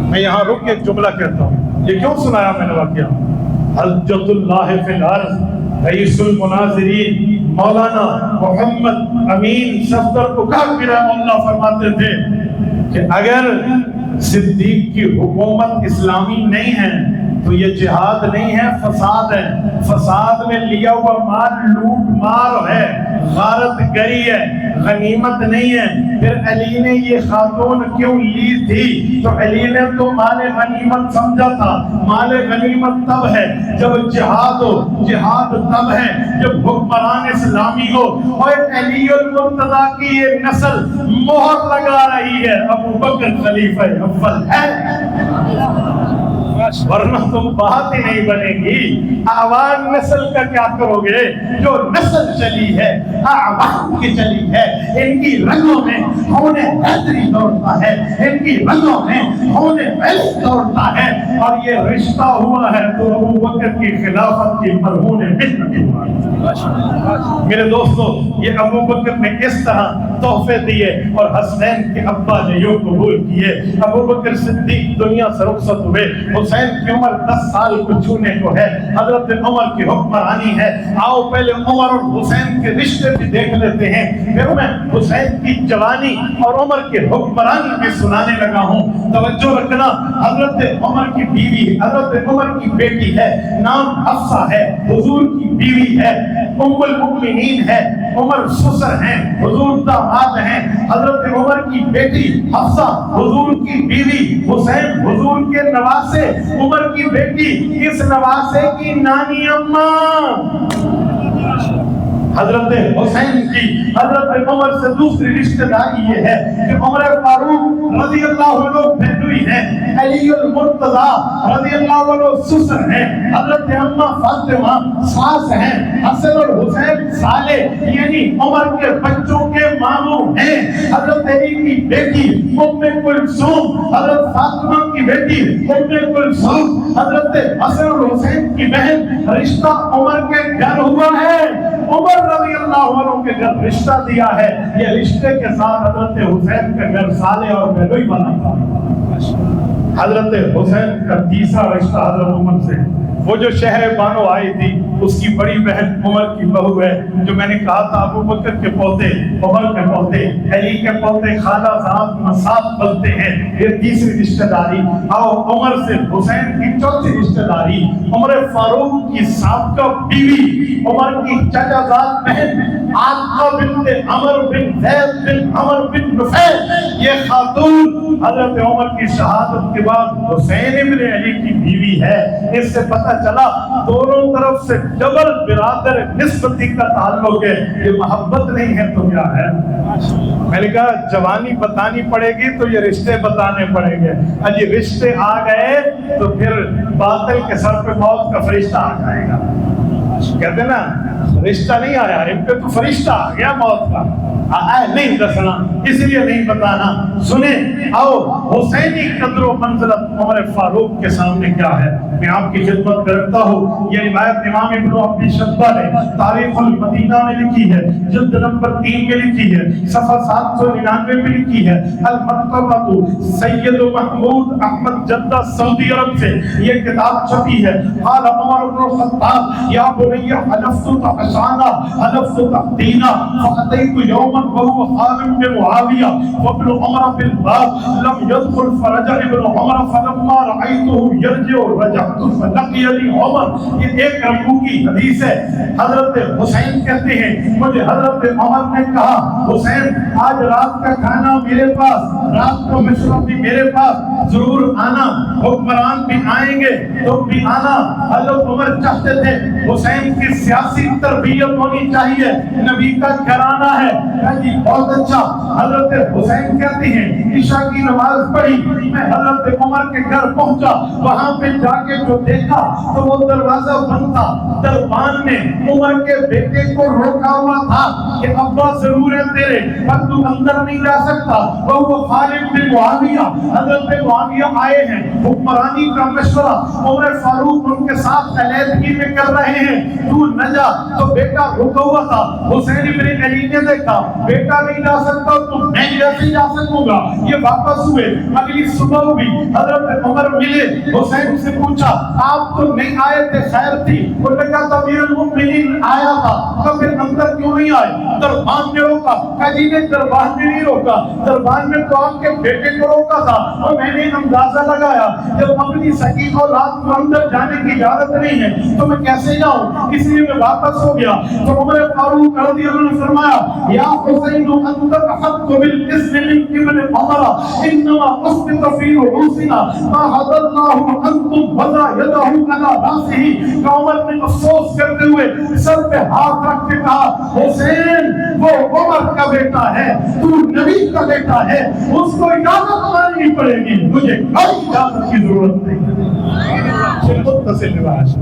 میں یہاں رک کے ایک جملہ کہتا ہوں. یہ کیوں سنایا میں نے واقعہ؟ حجت اللہ فی الارض رئیس المناظرین مولانا محمد امین صفدر اکابر اللہ فرماتے تھے کہ اگر صدیق کی حکومت اسلامی نہیں ہے تو یہ جہاد نہیں ہے, فساد ہے. فساد میں لیا ہوا مال لوٹ مار ہے, غارت گری ہے, غنیمت نہیں ہے. پھر علی نے یہ خاتون کیوں لی تھی؟ تو علی نے تو مال غنیمت سمجھا تھا. مال غنیمت تب ہے جب جہاد ہو, جہاد تب ہے جب حکمران اسلامی ہو. اور علی المرتضیٰ کی یہ نسل مہر لگا رہی ہے, ابو بکر خلیفہ اول ہے, ورنہ تم بات ہی نہیں بنے گی. آوان نسل کا کیا کرو گے؟ جو نسل چلی ہے آوان کی چلی ہے, ان کی رنگوں میں ہونے حیدری دوڑتا ہے, ان کی رنگوں میں ہونے ویس دوڑتا ہے. اور یہ رشتہ ہوا ہے تو ابو بکر کی خلافت کی مرہون محنت ہوا ہے. میرے دوستو, یہ ابو بکر نے اس طرح تحفے دیے اور حسین کے ابا نے یوں قبول کیے. ابو بکر صدیق دنیا سے رخصت ہوئے. حسین کی عمر 10 سال کو چھونے کو ہے. حضرت عمر کی حکمرانی ہے. آؤ پہلے عمر اور حسین کے رشتے بھی دیکھ لیتے ہیں, پھر میں حسین کی جوانی اور عمر کی حکمرانی میں سنانے لگا ہوں. توجہ رکھنا, حضرت عمر کی بیوی, حضرت عمر کی بیٹی ہے, نام حفصہ ہے, حضور کی بیوی ہے, ام المؤمنین ہے. عمر سسر ہیں, حضور داماد ہیں. حضرت عمر کی بیٹی حفصہ حضور کی بیوی, حسین حضور کے نواسے, عمر کی بیٹی اس نواسے کی نانی اماں. حضرت حسین کی حضرت عمر سے دوسری رشتہ داری یہ ہے کہ عمر فاروق رضی اللہ عنہ بھنوئی ہیں, علی المرتضیٰ رضی اللہ عنہ سسر ہیں, حضرت اماں فاطمہ ساس ہیں, حسن اور حسین سالے یعنی عمر کے بچوں کے ماموں ہیں. حضرت علی کی بیٹی ام کلثوم, حضرت فاطمہ کی بیٹی ام کلثوم, حضرت حسن اور حسین کی بہن. رشتہ عمر کے گھر ہوا ہے, عمر رضی اللہ عنہ کے گھر رشتہ دیا ہے. یہ رشتے کے ساتھ حضرت حسین کا گھر سالے اور بہنوئی بنا تھا. حضرت حسین کا تیسرا رشتہ حضرت عمر سے, وہ جو شہر بانو آئی تھی اس کی بڑی بہن عمر کی بہو ہے, جو میں نے کہا تھا ابو بکر کے پوتے, عمر کے پوتے, علی کے پوتے, خالہ صاحب مساب بنتے ہیں. یہ تیسری رشتہ داری. اور عمر سے حسین کی چوتھی رشتہ داری, عمر فاروق کی سابقہ بیوی, عمر کی چچا زاد بہن عاطفہ بنت عمر بن زید بن عمر بن نفیل. یہ خاتون حضرت عمر کی شہادت کے بعد حسین ابن علی کی بیوی ہے. اس سے پتہ چلا دونوں طرف سے ڈبل برادر نسبتی کا تعلق ہے. یہ محبت نہیں ہے تو کیا ہے؟ میں نے کہا جوانی بتانی پڑے گی تو یہ رشتے بتانے پڑیں گے. یہ رشتے آ گئے تو پھر باطل کے سر پہ موت کا فرشتہ آ جائے گا. کہتے نا رشتہ نہیں آیا, ان پہ تو فرشتہ آ گیا موت کا. نہیں دسنا, اس لیے نہیں بتانا. سنیں, آؤ حسینی قدر و منزلت عمر فاروق کے سامنے کیا ہے میں آپ کی خدمت کرتا ہوں. یہ روایت امام ابن ابی شیبہ نے تاریخ المدینہ میں لکھی ہے, جلد نمبر 3 میں لکھی ہے, صفحہ 799 میں لکھی ہے. المکتبۃ سید محمود احمد جدہ سعودی عرب سے یہ کتاب چھپی ہے. قال عمر بن الخطاب یا بنی حلفت شانا حلفت تحتینا فأتیت یوما وهو خادم بمعاویہ وابن عمر بالباب لم يدخل فرجع ابن عمر فلما رأيته يرجع رجعت فلقيني عمر. یہ ایک رکوع کی حدیث ہے. حضرت حسین کہتے ہیں مجھے حضرت عمر نے کہا حسین آج رات کا کھانا میرے پاس, رات کو مشرب بھی میرے پاس, ضرور آنا, حکمران بھی آئیں گے تو بھی آنا. حضرت عمر چاہتے تھے حسین کی سیاسی تربیت ہونی چاہیے, نبی کا گھرانہ ہے. جی بہت اچھا. حضرت حسین کہتے ہیں عشاء کی نماز پڑھی, میں حضرت عمر کے گھر پہنچا, وہاں پہ جا کے جو دیکھا تو وہ دروازہ بند تھا. دربان نے عمر کے بیٹے کو روکا ہوا تھا کہ ابا ضرور ہے تیرے پر تو اندر نہیں جا سکتا. وہ خالد بن معاویہ, حضرت معاویہ آئے ہیں, حکمرانی کا مشورہ عمر فاروق ان کے ساتھ علیحدگی میں کر رہے ہیں, تو نہ جا. تو بیٹا رکا ہوا تھا. حسین ابن علی نے دیکھا بیٹا نہیں جا سکتا تو میں کیسے جا سکوں گا. یہ واپس ہوئے. اگلی صبح بھی حضرت عمر ملے, حسین سے پوچھا آپ تو نہیں آئے تھے, خیر تھی. انہوں نے کہا امیر المؤمنین آیا تھا, تو پھر اندر کیوں نہیں آئے؟ دربان نے روکا. کہا جی نے دربان میں نہیں روکا, دربان میں تو آپ کے بیٹے کو روکا تھا, اور میں نے اندازہ لگایا جب اپنی سکی اولاد کو اندر جانے کی اجازت نہیں ہے تو میں کیسے جاؤں, اس لیے میں واپس ہو گیا. تو عمر فاروق رضی اللہ عنہ نے فرمایا یا حسین انت احق بالاذن من ابن عمر انما اثبت في رؤوسنا ما حضر الله انتم وضع يده على راسه. عمر نے افسوس کرتے ہوئے سر پہ ہاتھ رکھ کے کہا حسین وہ عمر کا بیٹا ہے, تو نبی کا بیٹا ہے, اس کو اجازت ماننی پڑے گی, مجھے کوئی اجازت کی ضرورت نہیں. متصل رواج.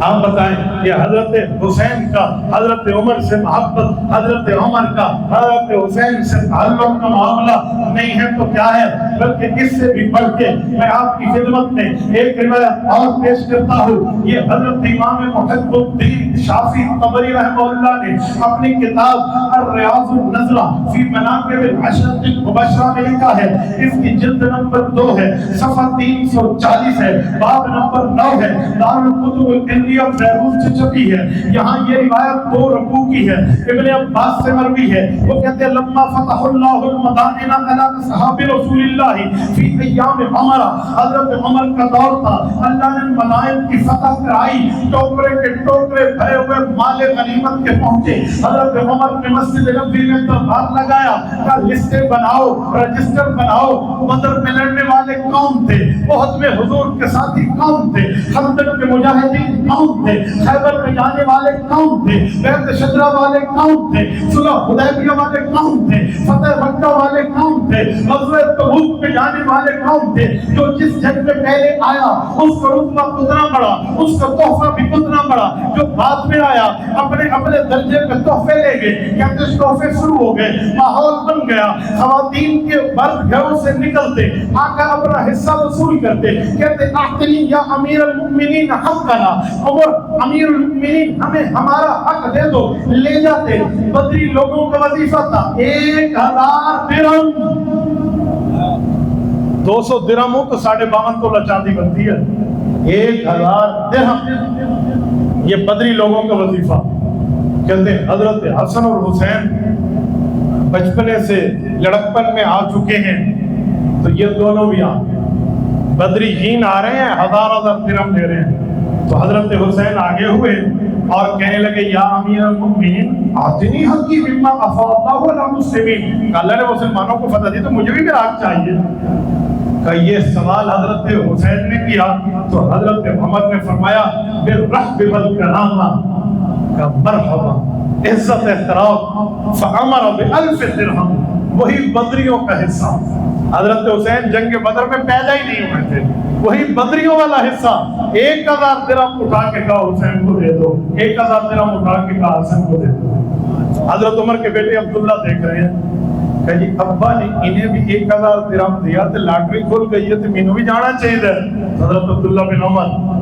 آپ بتائیں کہ حضرت حسین کا حضرت عمر سے محبت, حضرت عمر کا حضرت حسین سے تعلق کا معاملہ نہیں ہے تو کیا ہے, بلکہ اس سے بھی بڑھ کے میں آپ کی خدمت میں ایک روایت اور پیش کرتا ہوں. یہ حضرت امام محب الدین شافعی طبری رحمہ اللہ نے اپنی کتاب الریاض النظرہ فی مناقب العشرۃ المبشرہ میں لکھا ہے. اس کی جلد نمبر 2 ہے, صفحہ 340 ہے, باب نمبر 9 ہے, دارالکتب الہندیہ فیروز سے چھپی ہے. یہاں یہ روایت 2 رکوع کی ہے, ابن عباس سے مروی ہے. وہ کہتے ہیں لما فتح اللہ المدائن علی اصحاب رسول اللہ فی ایام عمر, حضرت عمر کا دور تھا, اللہ نے مدائن کی فتح کرائی, ٹوکرے کے ٹوکرے بھرے ہوئے مال غنیمت کے پہنچے. حضرت عمر نے مسجد نبوی میں دربار لگایا کہ لسٹیں بناؤ, رجسٹر بناؤ, بدر میں لڑنے والے کون تھے, احد میں حضور کے ساتھی کون تھے, خندق کے مجاہدین کون تھے, خیبر میں جانے والے کون تھے, بیعت شجرہ والے کون تھے, صلح حدیبیہ والے کون تھے, فتح مکہ والے کون تھے, غزوہ تبوک میں جانے والے کون تھے. جو جس جنگ میں پہلے آیا اس کا رتبہ اتنا بڑا, اس کا تحفہ بھی اتنا بڑا. جو بعد میں آیا اپنے اپنے درجے پہ تحفے لے گئے, کہتے تحفے شروع ہو گئے, ماحول بن گیا. خواتین کے مرد گھروں سے نکلتے آ کر اپنا حصہ وصول کرتے, کہتے اعطنی یا امیر المؤمنین حقنا, عمر امیر المؤمنین ہمیں ہمارا حق دے دو. لے جاتے. بدری لوگوں کا وظیفہ تھا 1000 درہم, 200 درہم ہو تو 52.5 تولہ چاندی بنتی ہے. 1000 درہم یہ بدری لوگوں کا وظیفہ. کہتے ہیں حضرت حسن اور حسین بچپنے سے لڑکپن میں آ چکے ہیں, تو یہ دونوں بھی بدری جین آ رہے ہیں, 1000 درہم دے رہے ہیں. تو حضرت حسین آگے ہوئے اور کہنے لگے یا امیر المؤمنین آتنی حقی مما افاء اللہ علی المسلمین, اللہ نے مسلمانوں کو فتح دی تو مجھے بھی میرا حق چاہیے. کہ یہ سوال حضرت حسین نے کیا تو حضرت محمد نے فرمایا بالرحب والکرامہ, کا مرحبا, عزت احترام. فامر ب1000 درہم, وہی بدریوں کا حصہ. حضرت حسین جنگ بدر میں پیدا ہی نہیں ہوئے تھے, وہی بدریوں والا حصہ 1000 درہم اٹھا کے کہا حسین کو دے دو, 1000 درہم اٹھا کے کہا حسن کو دے دو. حضرت عمر کے بیٹے عبداللہ دیکھ رہے ہیں کہ جی ابا نے انہیں بھی 1000 درہم دیا تو لاٹری کھل گئی ہے تو مینوں بھی جانا چاہیے. حضرت عبداللہ بن عمر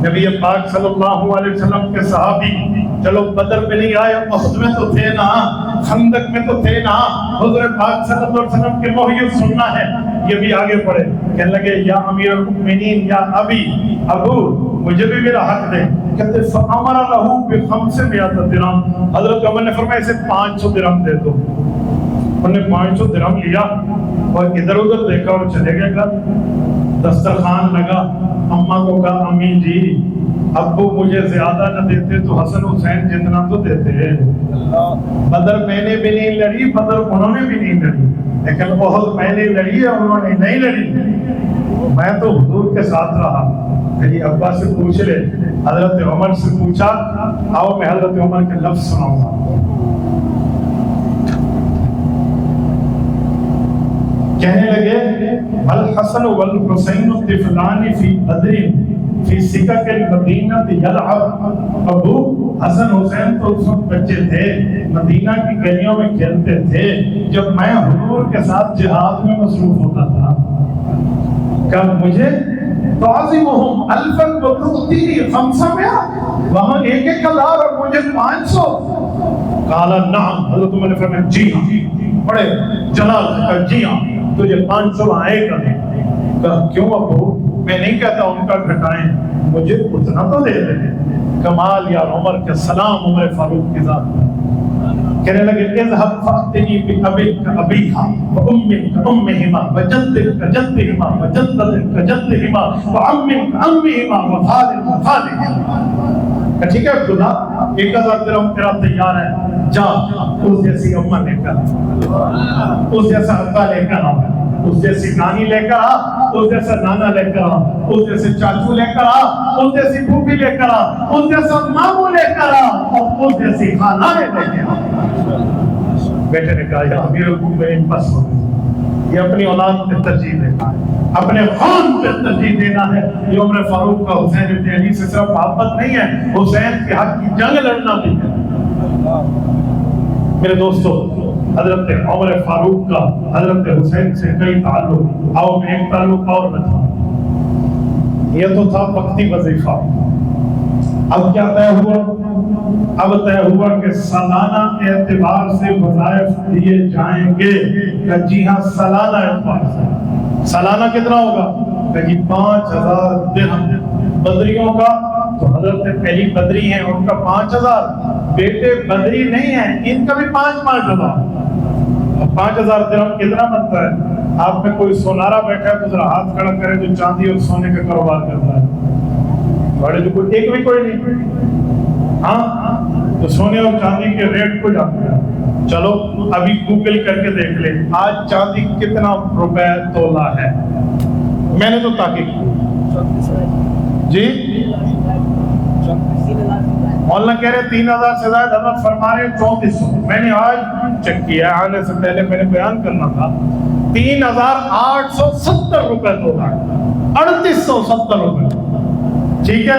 نبی پاک صلی اللہ علیہ وسلم کے صحابی, چلو بدر میں نہیں آئے, احد میں تو تھے نا, خندق میں تو تھے نا, حضور پاک صلی اللہ علیہ وسلم کے محیط سننا ہے. یہ بھی آگے پڑھے, کہنے لگے یا امیر المؤمنین یا ابی, ابو مجھے بھی میرا حق دے. کہتے فَأَمَرَ لَهُ ب500 درہم، حضرت عمر نے فرمایا اسے 500 درہم دے دو. انہوں نے 500 درہم لیا اور ادھر ادھر دیکھا اور چلے گئے گھر. دسترخوان لگا، اماں کو کہا امی جی ابو مجھے زیادہ نہ دیتے تو حسن حسین جتنا تو دیتے. بدر میں نے بھی نہیں لڑی، بدر انہوں نے بھی نہیں لڑی، لیکن احد میں نے لڑی ہے انہوں نے نہیں لڑی. میں تو حضور کے ساتھ رہا. میری ابا سے پوچھ لے. حضرت عمر سے پوچھا. آؤ میں حضرت عمر کے لفظ سناؤں گا. کہنے لگے الحسن والحسین طفلان فی بدر فی سکک المدینہ یلعب. ابو حسن حسین تو اس وقت بچے تھے، مدینہ کی گلیوں میں کھیلتے تھے جب میں حضور کے ساتھ جہاد میں مصروف ہوتا تھا. کہ مجھے تعظمہم الفا وتؤتینی 500، وہاں 1,000 اور مجھے 500. قال نعم، حضرت عمر نے فرمایا جی ہاں، بڑے جلال سے جی ہاں تجھے 500 آئے گا. کہا کیوں ابو؟ میں نہیں کہتا ان کا گھٹائیں، مجھے اتنا تو دے دیں. کمال یا عمر کے سلام عمر فاروق کی ذات. کہنے لگے اذهب فأتني بأبيك أبيها وأمك أمهما وجدك جدهما وجدتك جدهما وعمك عمهما وخالك خالهما. ٹھیک ہے خدا 1,000 درہم تیرا تیار ہے، جا اس جیسی اماں لے کر، اس جیسا ابا لے کر آ، اس جیسی نانی لے کر آ، اس جیسا نانا لے کر آ، اس جیسے چاچو لے کر آ، اس جیسی پھوپھی لے کر آ، اس جیسا ماموں لے کر آ، اور اس جیسی خالہ لے کر آ. بیٹے نے کہا یا امیر المومنین بس ہو گئی. یہ اپنی اولاد پہ ترجیح دینا ہے، اپنے خون پہ ترجیح دینا ہے. یہ عمر فاروق کا حسین ابن علی سے صرف محبت نہیں ہے، حسین کے حق کی جنگ لڑنا بھی ہے. میرے دوستو حضرت عمر فاروق کا حضرت حسین سے کئی تعلق. آؤ میں ایک تعلق اور بتا. یہ تو تھا وقتی وظیفہ. اب کیا طے ہوا؟ اب طے ہوا کہ سالانہ اعتبار سے وظائف دیے جائیں گے. کہ جی ہاں سالانہ اعتبار سے. سالانہ کتنا ہوگا؟ کہ جی 5,000 درہم. بدریوں کا تو حضرت پہلی بدری ہیں ان کا 5,000. بیٹے بدری نہیں ہیں ان کا بھی 5,000. 5,000 درہم کتنا بنتا ہے؟ آپ میں کوئی سونارا بیٹھا ہے تو ذرا ہاتھ کھڑا کرے جو چاندی اور سونے کا کاروبار کرتا ہے. بڑے جو کوئی ایک بھی کوئی نہیں. ہاں تو سونے اور چاندی کے ریٹ کو جانتے ہیں. چلو ابھی گوگل کر کے دیکھ لیں آج چاندی کتنا روپے تولہ ہے. میں نے تو تحقیق کی جی مولانا کہہ رہے 3,000 سے زائد، حضرت فرما رہے 3,400. میں نے آج چیک کیا، آنے سے پہلے میں نے بیان کرنا تھا. 3,870 روپے تولہ، 3,870 روپے. ٹھیک ہے،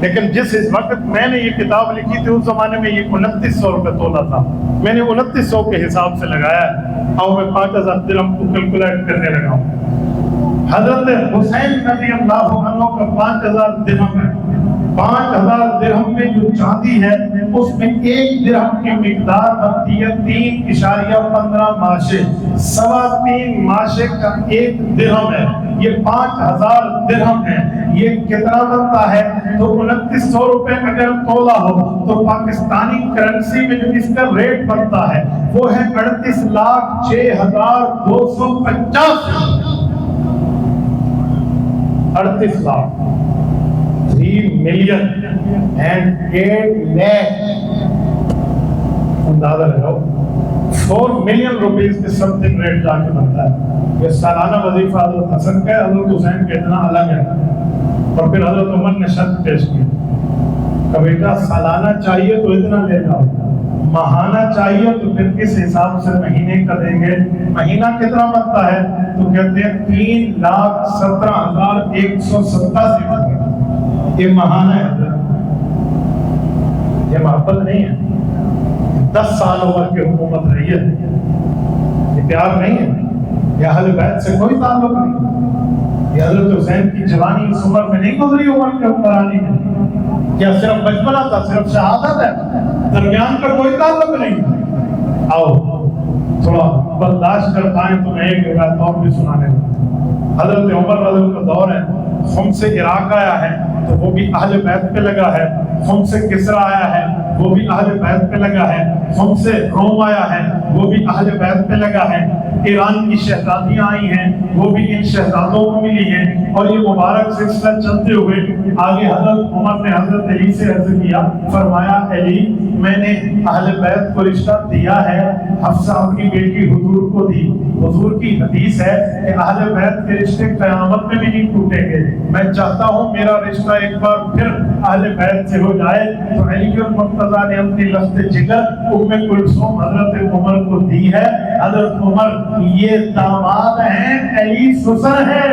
لیکن جس وقت میں نے یہ کتاب لکھی تھی اس زمانے میں یہ 2,900 روپے تولہ تھا. میں نے 2,900 کے حساب سے لگایا ہے. اور میں 5,000 درہم کو کیلکولیٹ کرنے لگا ہوں. حضرت حسین رضی اللہ عنہ کا 5,000 درہم ہے. 5,000 درہم میں جو چاندی ہے اس میں 1 درہم کی مقدار بنتی ہے 3.15 ماشے. 3.25 ماشے کا 1 درہم ہے. یہ 5,000 درہم ہے. یہ کتنا بنتا ہے؟ تو 2,900 روپے اگر تولہ ہو تو پاکستانی کرنسی میں جو اس کا ریٹ بنتا ہے وہ ہے 38,06,250. 38 لاکھ 3,08,00,000. اندازہ لگاؤ 4 ملین روپیز کے سم تھنگ ریٹ جا کے بنتا ہے. یہ سالانہ وظیفہ حضرت حسن کا ہے، حضرت حسین کا اتنا الگ ہے. اور پھر حضرت عمر نے شرط پیش کی کہ بیٹا سالانہ چاہیے تو اتنا لے جاؤ، ماہانہ چاہیے تو پھر کس حساب سے مہینے کا دیں گے. مہینہ کتنا بنتا ہے؟ تو کہتے ہیں 3,17,187 روپے. یہ ماہانہ ہے، یہ محبت نہیں ہے. 10 سال عمر کی حکومت رہی ہے، یہ پیار نہیں ہے. یہ اہل بیت سے کوئی تعلق نہیں. یہ حضرت حسین کی جوانی اس عمر میں نہیں گزری، عمر کے حکمرانی میں. کیا صرف بچپنا تھا؟ صرف شہادت ہے، درمیان کا کوئی تعلق نہیں. آؤ تھوڑا برداشت کر پائیں تو میں ایک روایت اور بھی سنانے لگا. حضرت عمر رضی اللہ کا دور ہے، خم سے عراق آیا ہے. تو وہ بھی اہل بیت پہ لگا ہے. ہم سے کسرا آیا ہے, وہ بھی اہل بیت پہ لگا ہے. ہم سے روم آیا ہے, وہ بھی اہل بیت پہ لگا ہے. ایران کی شہزادیاں آئی ہیں, وہ بھی ان شہزادوں کو ملی ہیں. اور یہ مبارک سلسلہ چلتے ہوئے آگے حضرت عمر نے حضرت علی سے عرض کیا, فرمایا علی میں نے اہل بیت کو رشتہ دیا ہے, حفصہ اپنی بیٹی حضور کو دی. حضور کی حدیث ہے کہ اہل بیت کے رشتے قیامت میں بھی نہیں ٹوٹیں گے. میں چاہتا ہوں میرا رشتہ ایک بار پھر اہل بیت سے ہو جائے. تو علی المرتضیٰ نے اپنی لفظ جگر ام کلثوم حضرت عمر کو دی ہے. حضرت عمر یہ داماد ہیں, علی سسر ہیں.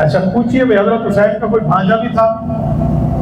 اچھا پوچھئے بھائی حضرت حسین کا کوئی بھانجا بھی تھا؟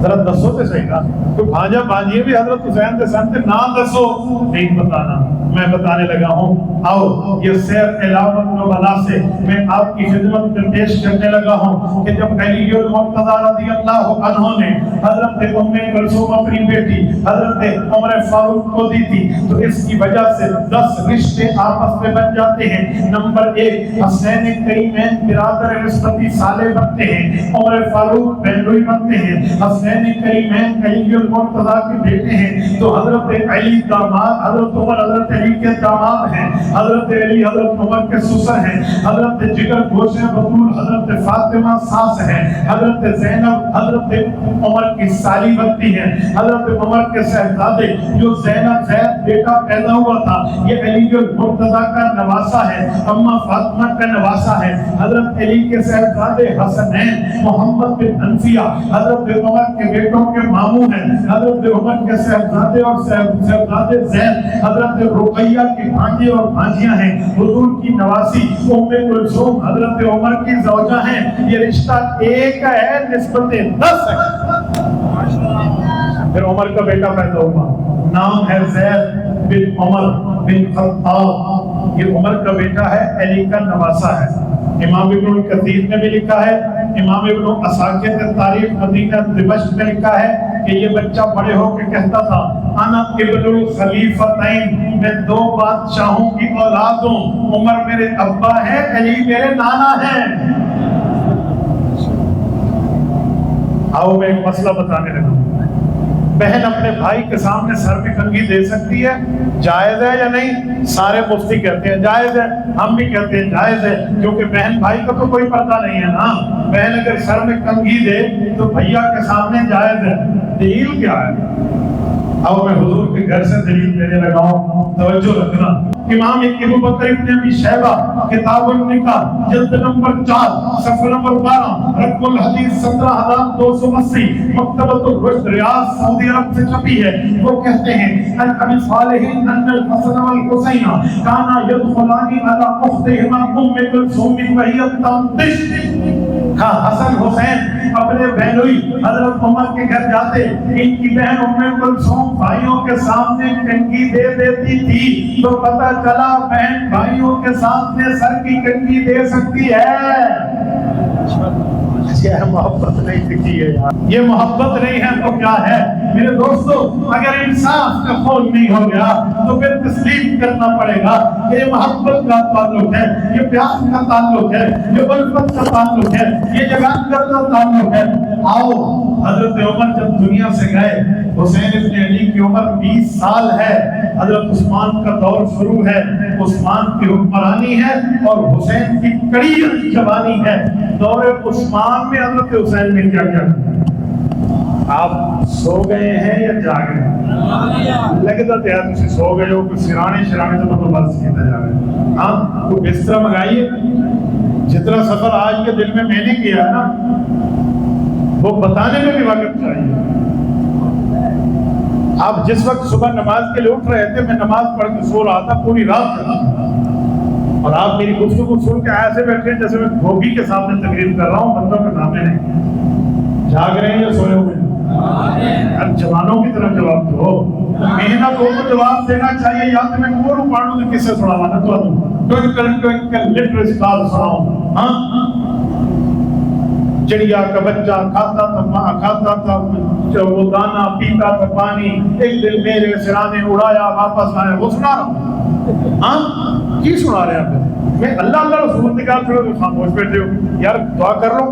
ذرا دسو تے صحیح کا کوئی بھانجا بھانجیے بھی حضرت حسین کے سن تے نام دسو. نہیں بتانا, میں بتانے لگا ہوں. آؤ یہ سیر علامت نبلا سے میں آپ کی خدمت میں پیش کرنے لگا ہوں کہ جب علی المرتضیٰ رضی اللہ عنہ نے حضرت ام کلثوم اپنی بیٹی حضرت عمر فاروق کو دی تھی تو اس کی وجہ سے 10 رشتے آپس میں بن جاتے ہیں. نمبر 1 حسین کریمین برادر نسبتی صالح بنتے ہیں, عمر فاروق بہنوئی بنتے ہیں. حسین کریمین علی المرتضیٰ کے بیٹے ہیں تو حضرت علی داماد, حضرت عمر حضرت علی کے داماد ہیں. حضرت علی حضرت عمر کے سسر ہیں. حضرت جگر گوشہ بطول حضرت فاطمہ ساس ہیں. حضرت زینب حضرت عمر کی سالی بنتی ہیں. حضرت عمر کے شہزادے جو زینب زید بیٹا پیدا ہوا تھا یہ علی المرتضیٰ کا نواسا ہے, اما فاطمہ کا نواسا ہے. حضرت علی کے شہزادے حسنین محمد بن انفیہ حضرت عمر کے بیٹوں کے ماموں ہیں. حضرت عمر کے شہزادے اور شہزادے زید حضرت رقیہ کی بھانجے اور بھانجیاں ہیں. حضور کی نواسی ام کلثوم حضرت عمر کی زوجہ ہیں. یہ رشتہ ایک ہے, نسبت 10 ہے. پھر عمر کا بیٹا پیدا ہوا, نام ہے زید بن عمر بن خطاب. یہ عمر کا بیٹا ہے, علی کا نواسا ہے. امام ابن کثیر نے بھی لکھا ہے, امام ابن عساکر نے تاریخ مدینہ دمشق میں لکھا ہے کہ یہ بچہ بڑے ہو کے کہتا تھا انا ابن الخلیفتین, میں 2 بادشاہوں کی اولاد ہوں. عمر میرے ابا ہے, علی میرے نانا ہیں. آؤ میں ایک مسئلہ بتانے لگا. بہن اپنے بھائی کے سامنے سر میں کنگھی دے سکتی ہے, جائز ہے یا نہیں؟ سارے مفتی کہتے ہیں جائز ہے, ہم بھی کہتے ہیں جائز ہے, کیونکہ بہن بھائی کا تو کوئی پردہ نہیں ہے نا. بہن اگر سر میں کنگھی دے تو بھیا کے سامنے جائز ہے. دلیل کیا ہے؟ اب میں حضور کے گھر سے دلیل دینے لگا ہوں, توجہ رکھنا. امام ابو بکر ابن ابی شیبہ کتاب النکاح جلد نمبر 4 صفحہ نمبر 12 رقم الحدیث 17280 مکتبۃ الرشد ریاض سعودی عرب سے چھپی ہے. وہ کہتے ہیں ان ابی صالح ان الحسن والحسین کانا یدخلان علی اختہما ام کلثوم وہی تنتش. ہاں حسن حسین اپنے بہنوئی حضرت عمر کے گھر جاتے, ان کی بہن ام کلثوم بھائیوں کے سامنے کنگھی دے دیتی تھی تو پتہ چلا بہن بھائیوں کے سامنے سر کی کنگھی دے سکتی ہے. یہ محبت نہیں دکھی ہے یار, یہ محبت نہیں ہے تو کیا ہے میرے دوستو؟ اگر انصاف کا خون نہیں ہو گیا تو پھر تسلیم کرنا پڑے گا کہ یہ محبت کا تعلق ہے, یہ پیار کا تعلق ہے, یہ الفت کا تعلق ہے, یہ جگان کا تعلق ہے. آؤ حضرت عمر جب دنیا سے گئے, حسین ابن علی کی عمر 20 سال ہے. حضرت عثمان کا دور شروع ہے, عثمان کی حکمرانی ہے اور حسین کی کڑی جوانی ہے. دور عثمان میں حضرت حسین نے کیا کیا؟ آپ سو گئے ہیں یا جاگ گئے ہیں؟ لگتا تو یار تسی سو گئے ہو, کوئی سرانے تو مطلب بس کیتا جا رہا ہے. ہاں کوئی بستر منگائیے. جتنا سفر آج کے دل میں نے کیا ہے نا وہ بتانے میں بھی وقت چاہیے. آپ جس وقت صبح نماز کے لیے اٹھ رہے تھے, میں نماز پڑھ کے سو رہا تھا پوری رات اور آپ میری گفتگو سن کے ایسے بیٹھے جیسے میں دھوبی کے سامنے تقریر کر رہا ہوں, بندوں کے نامے نہیں. جاگ رہے ہیں یا سوئے ہوئے؟ اب جوانوں کی طرف جواب دو. محنت ہو تو جواب دینا چاہیے. یا تو میں کورو پاڑوں تو کس سے سنا نا تو لٹریسی کال سناؤں. ہاں چڑیا کا بچہ کھاتا تھا, ماں کھاتا تھا وہ دانا, پیتا تھا پانی, ایک دن میرے سرانے اڑایا واپس آیا. وہ سنا رہا. ہاں کی سنا رہے ہیں؟ میں اللہ اللہ رسول نکال چھوڑو تو خاموش بیٹھے ہو. یار دعا کر لو,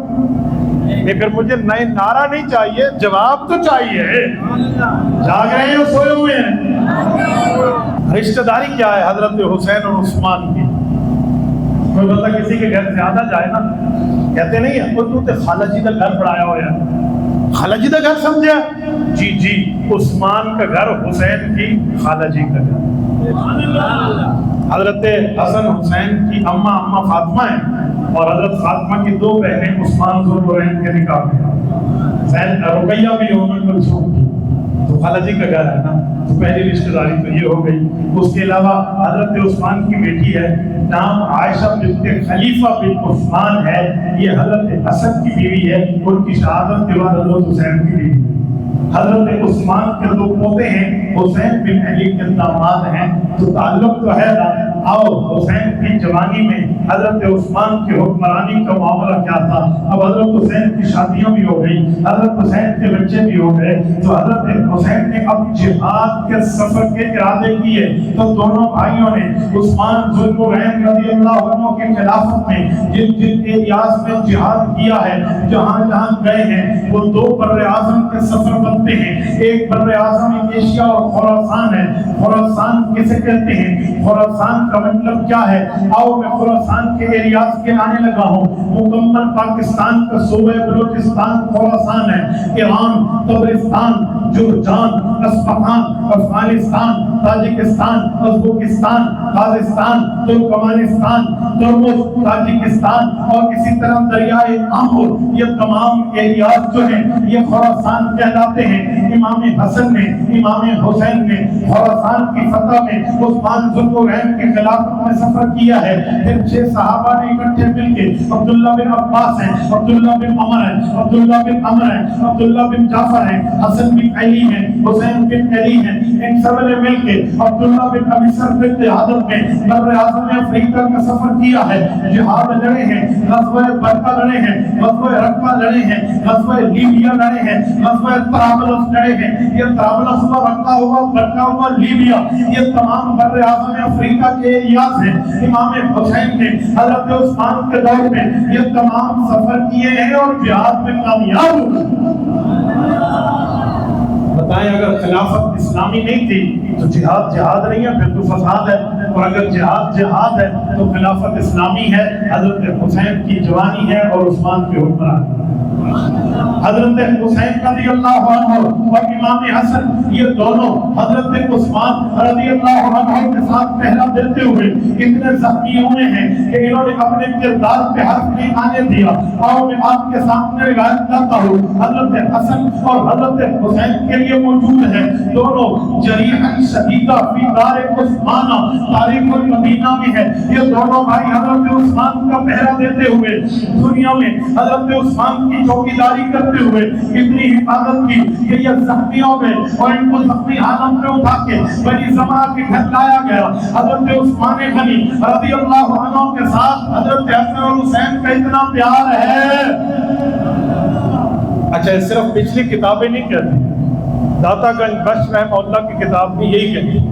لیکن مجھے نئے نعرہ نہیں چاہیے، جواب تو چاہیے۔ جاگ رہے ہیں سوئے ہوئے ہیں؟ رشتہ داری کیا ہے حضرت حسین اور عثمان کی؟ کوئی بندہ کسی کے گھر زیادہ جائے نا، کہتے نہیں ہے کوئی تو خالہ جی کا گھر بڑھایا ہوا ہے، خالہ جی کا گھر سمجھا؟ جی عثمان کا گھر حسین کی خالہ جی کا گھر۔ حضرت حسن حسین کی اما فاطمہ ہیں، اور حضرت فاطمہ کی دو بہنیں عثمان ذوالنورین کے نکاح میں، رقیہ بھی ام کلثوم کی، تو خالہ جی کا گھر ہے نا، تو پہلی رشتہ داری تو یہ ہو گئی۔ اس کے علاوہ حضرت عثمان کی بیٹی ہے، نام عائشہ بنت خلیفہ بن عثمان ہے، یہ حضرت حسن کی بیوی ہے، ان کی شہادت کے بعد حضرت حسین کی بیوی ہے۔ حضرت عثمان کے دو پوتے ہیں، حسین بن علی کے داماد ہیں، تو تعلق تو ہے نا۔ اور حسین کی جوانی میں حضرت عثمان کی حکمرانی کا معاملہ کیا تھا؟ اب حضرت حسین کی شادیاں بھی ہو گئی، حضرت حسین کے بچے بھی ہو گئے، تو حضرت حسین نے اب جہاد کے سفر کے ارادے کیے، تو دونوں بھائیوں نے عثمان ذوالنورین رضی اللہ عنہ کی خلافت میں جن ایریاز میں جہاد کیا ہے، جہاں جہاں گئے ہیں، وہ دو بر اعظم کے سفر بنتے ہیں۔ ایک بر اعظم ایشیا اور خراسان ہے۔ خراسان کسے کہتے ہیں؟ خراسان کا مطلب کیا ہے؟ آؤ میں خراسان کے ایریاز کے آنے لگا ہوں۔ مکمل پاکستان کا صوبہ بلوچستان خراسان ہے، ایران، قبرستان، Jurjan, Isfahan, Afghanistan, Tajikistan, Uzbekistan, Kazakhstan, Turkmenistan, Termez, Tajikistan, اور اسی طرح دریائے آمر، یہ تمام ایریاز جو ہیں یہ خراسان کہلاتے ہیں۔ امام حسن نے، امام حسین نے خراسان کی فتح میں عثمان ذوالنورین کے خلافت میں سفر کیا ہے۔ پھر 6 صحابہ نے اکٹھے مل کے، عبداللہ بن عباس ہیں، عبداللہ بن عمر ہیں، عبداللہ بن عمر ہیں، عبداللہ بن جعفر ہیں، حسن بن علی ہیں، حسین بن علی ہیں، ان سب نے مل کے عبداللہ بن ابی سرح بن عادت میں بر اعظم افریقہ کا سفر کیا ہے۔ جہاد لڑے ہیں، غزوہ برقہ لڑے ہیں، غزوہ رقہ لڑے ہیں، غزوہ لیبیا لڑے ہیں، غزوہ طرابلس لڑے ہیں۔ یہ طرابلس ہوا، رقہ ہوا، برقہ ہوا، لیبیا، یہ تمام بر اعظم افریقہ کے ایریاز ہیں۔ امام حسین نے حضرت عثمان کے دور میں یہ تمام سفر کیے ہیں اور جہاد میں کامیاب ہوئے۔ بتائیں اگر خلافت اسلامی نہیں تھی تو جہاد نہیں ہے، پھر تو فساد ہے، اور اگر جہاد ہے تو خلافت اسلامی ہے۔ حضرت حسین کی جوانی ہے اور عثمان کے حکمران۔ حضرت حسین رضی اللہ عنہ اور امام حسن یہ دونوں حضرت عثمان رضی اللہ عنہ کے ساتھ پہرا دیتے ہوئے اتنے زخمی ہوئے ہیں کہ انہوں نے اپنے کردار پہ حرف نہیں آنے دیا۔ اور میں آپ کے سامنے روایت کرتا ہوں، حضرت حسن اور حضرت حسین کے لیے موجود ہے، دونوں جریحا شدیدہ فی دار عثمان، تاریخ المدینہ میں ہے۔ یہ دونوں بھائی حضرت عثمان کا پہرا دیتے ہوئے دنیا میں حضرت عثمان کی چوکیداری کرتے ہوئے اتنی حفاظت کی کہ یہ زخمی ہو گئے، اور ان کو زخمی حالت میں اٹھا کے بنی زمرہ کے گھر لایا گیا۔ حضرت عثمان غنی رضی اللہ عنہ کے ساتھ حضرت حسن اور حسین کا اتنا پیار ہے۔ اچھا صرف پچھلی کتابیں نہیں کہتی، داتا گنج بخش رحمہ اللہ کی کتاب بھی یہی کہتی۔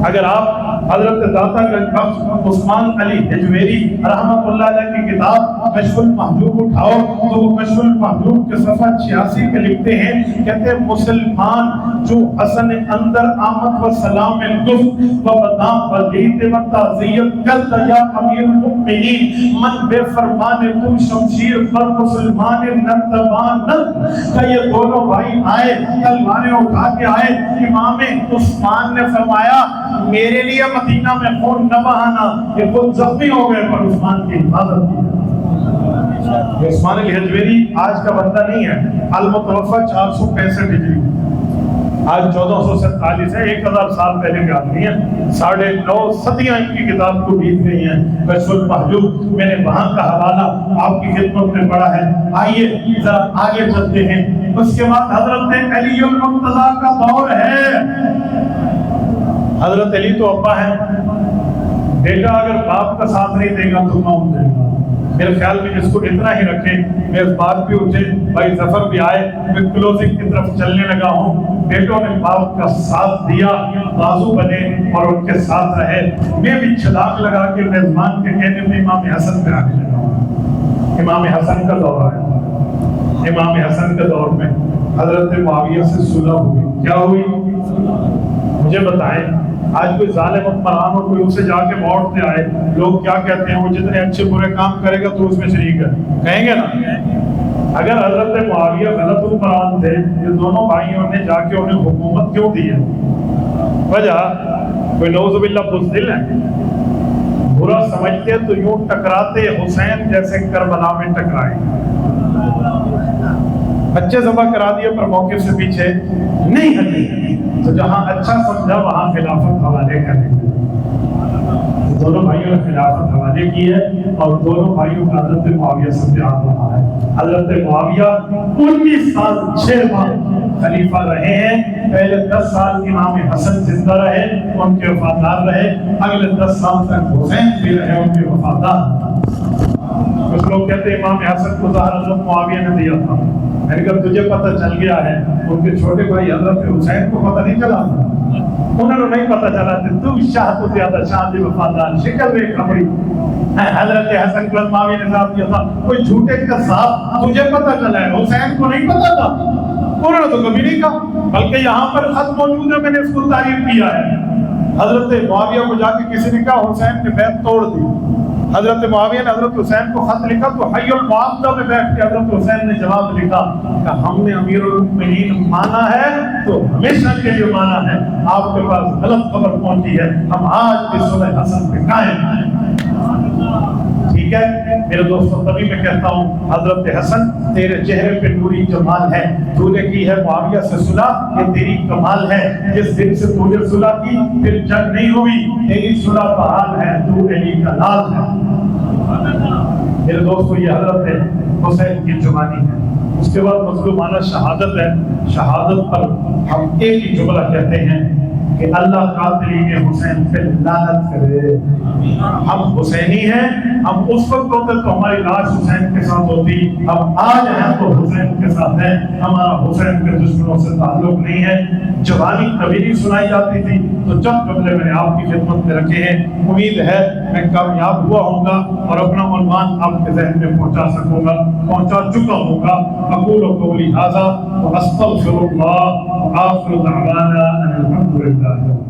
اگر آپ حضرت داتا گنج بخش عثمان علی حجویری رحمۃ اللہ علیہ کی کتاب کشف المحجوب اٹھاؤ تو وہ کشف المحجوب کے صفحہ 86 پہ لکھتے ہیں، کہتے ہیں مسلمان جو حسن اندر آمد و سلام الگفت و بدام ولید و تعزیت کرد یا امیر المؤمنین من بے فرمان تو شمشیر پر مسلمان نردبان کہ یہ دونوں بھائی آئے تلواریں اٹھا کے آئے۔ امام عثمان نے فرمایا میرے لیے مدینہ میں خون نہ بہانا، یہ خود زخمی ہو گئے پر عثمان کی حفاظت کی۔ عثمان علی حجویری آج کا بندہ نہیں ہے، المتوفى 465 ہجری، آج 1447 ہے، 1000 سال پہلے کے آدمی ہیں، 9.5 صدیاں ان کی کتاب کو بیت گئی ہیں۔ کشف المحجوب میں نے وہاں کا حوالہ آپ کی خدمت میں پڑھا ہے۔ آئیے ذرا آگے چلتے ہیں۔ اس کے بعد حضرت علی المرتضیٰ کا دور ہے۔ حضرت علی تو ابا ہیں، بیٹا اگر باپ کا ساتھ نہیں دے گا تو کون دے گا؟ میرے خیال میں جس کو اتنا ہی رکھے، میں اس بات بھی اٹھے، بھائی ظفر بھی آئے، میں کلوزنگ کی طرف چلنے لگا ہوں۔ بیٹوں نے باپ کا ساتھ دیا، بازو بنے اور ان کے ساتھ رہے۔ میں بھی چھلاک لگا کے میزبان کے کہنے میں امام حسن پہ آنے لگا ہوں۔ امام حسن کا دور آیا، امام حسن کے دور میں حضرت معاویہ سے صلح ہوئی. کیا ہوئی؟ مجھے بتائیں آج کوئی ظالم حکمران اور کوئی اسے جا کے موت دے آئے، لوگ کیا کہتے ہیں؟ وہ جتنے اچھے برے کام کرے گا تو اس میں شریک ہے، کہیں گے نا؟ اگر حضرت معاویہ غلط حکمران تھے، یہ دونوں بھائیوں نے جا کے انہیں حکومت کیوں دی ہے؟ وجہ کوئی نعوذ باللہ بزدل ہے، برا سمجھتے تو یوں ٹکراتے حسین جیسے کربلا میں ٹکرائے. بچے ذبح کرا دیے پر موقف سے پیچھے نہیں ہٹے، تو جہاں اچھا سمجھا وہاں خلافت حوالے کریں. دونوں بھائیوں نے خلافت حوالے کی ہے اور دونوں بھائیوں کا حضرت معاویہ سے پیار رہا ہے. حضرت معاویہ 19 سال 6 ماہ خلیفہ رہے ہیں. پہلے 10 سال امام حسن زندہ رہے، ان کے وفادار رہے. اگلے 10 سال تک حسین بھی رہے، ان کے وفادار. کچھ لوگ کہتے ہیں امام حسن کو زہر حضرت معاویہ نے دیا تھا. میں نے کہا تجھے پتہ چل گیا ہے، ان کے چھوٹے بھائی حضرت حسین کو پتہ نہیں چلا تھا. انہوں نے نہیں پتہ چلا کہ تو شاہ تو زیادہ شاہ دی وفادار شکل میں کھڑی. حضرت حسن کو معاویہ نے ساتھ دیا تھا. کوئی جھوٹے کا صاحب تجھے پتہ چلا ہے، حسین کو نہیں پتہ تھا. انہوں نے تو کبھی نہیں کہا، بلکہ یہاں پر خط موجود ہے، میں نے اس کو تعریف کیا ہے. حضرت معاویہ کو جا کے کسی نے کہا حسین نے بیعت توڑ دی. حضرت معاویہ نے حضرت حسین کو خط لکھا تو حی المعاہدہ میں بیٹھ کے حضرت حسین نے جواب لکھا کہ ہم نے امیر المؤمنین مانا ہے تو ہمیشہ کے لیے مانا ہے. آپ کے پاس غلط خبر پہنچی ہے، ہم آج بھی صلح حسن پہ قائم ہیں. ٹھیک ہے میرے دوستوں، تبھی میں کہتا ہوں حضرت حسن تیرے چہرے پہ نوری جمال ہے. تو نے کی ہے معاویہ سے صلح، یہ تیری کمال ہے. جس دن سے تو نے صلح کی پھر جنگ نہیں ہوئی، تیری صلح بحال ہے، تو علی کا لال ہے. میرے دوستو یہ حضرت حسین کی جوانی ہے. اس کے بعد مظلومانہ شہادت ہے. شہادت پر ہم ایک ہی جملہ کہتے ہیں کہ اللہ قاتلین حسین پہ لعنت کرے. ہم حسینی ہیں، ہم اس وقت ہوتے تو ہماری لاش حسین کے ساتھ ہوتی، ہم آج ہیں تو حسین کے ساتھ ہیں. ہمارا حسین کے دشمنوں سے تعلق نہیں ہے. جوانی کبھی نہیں سنائی جاتی تھی، تو جب جملے میں نے آپ کی خدمت میں رکھے ہیں، امید ہے میں کامیاب ہوا ہوں گا اور اپنا عنوان آپ کے ذہن میں پہنچا سکوں گا، پہنچا چکا ہوں گا. اقول قولی ھذا واستغفر اللہ وآخر دعوانا ان الحمد للہ.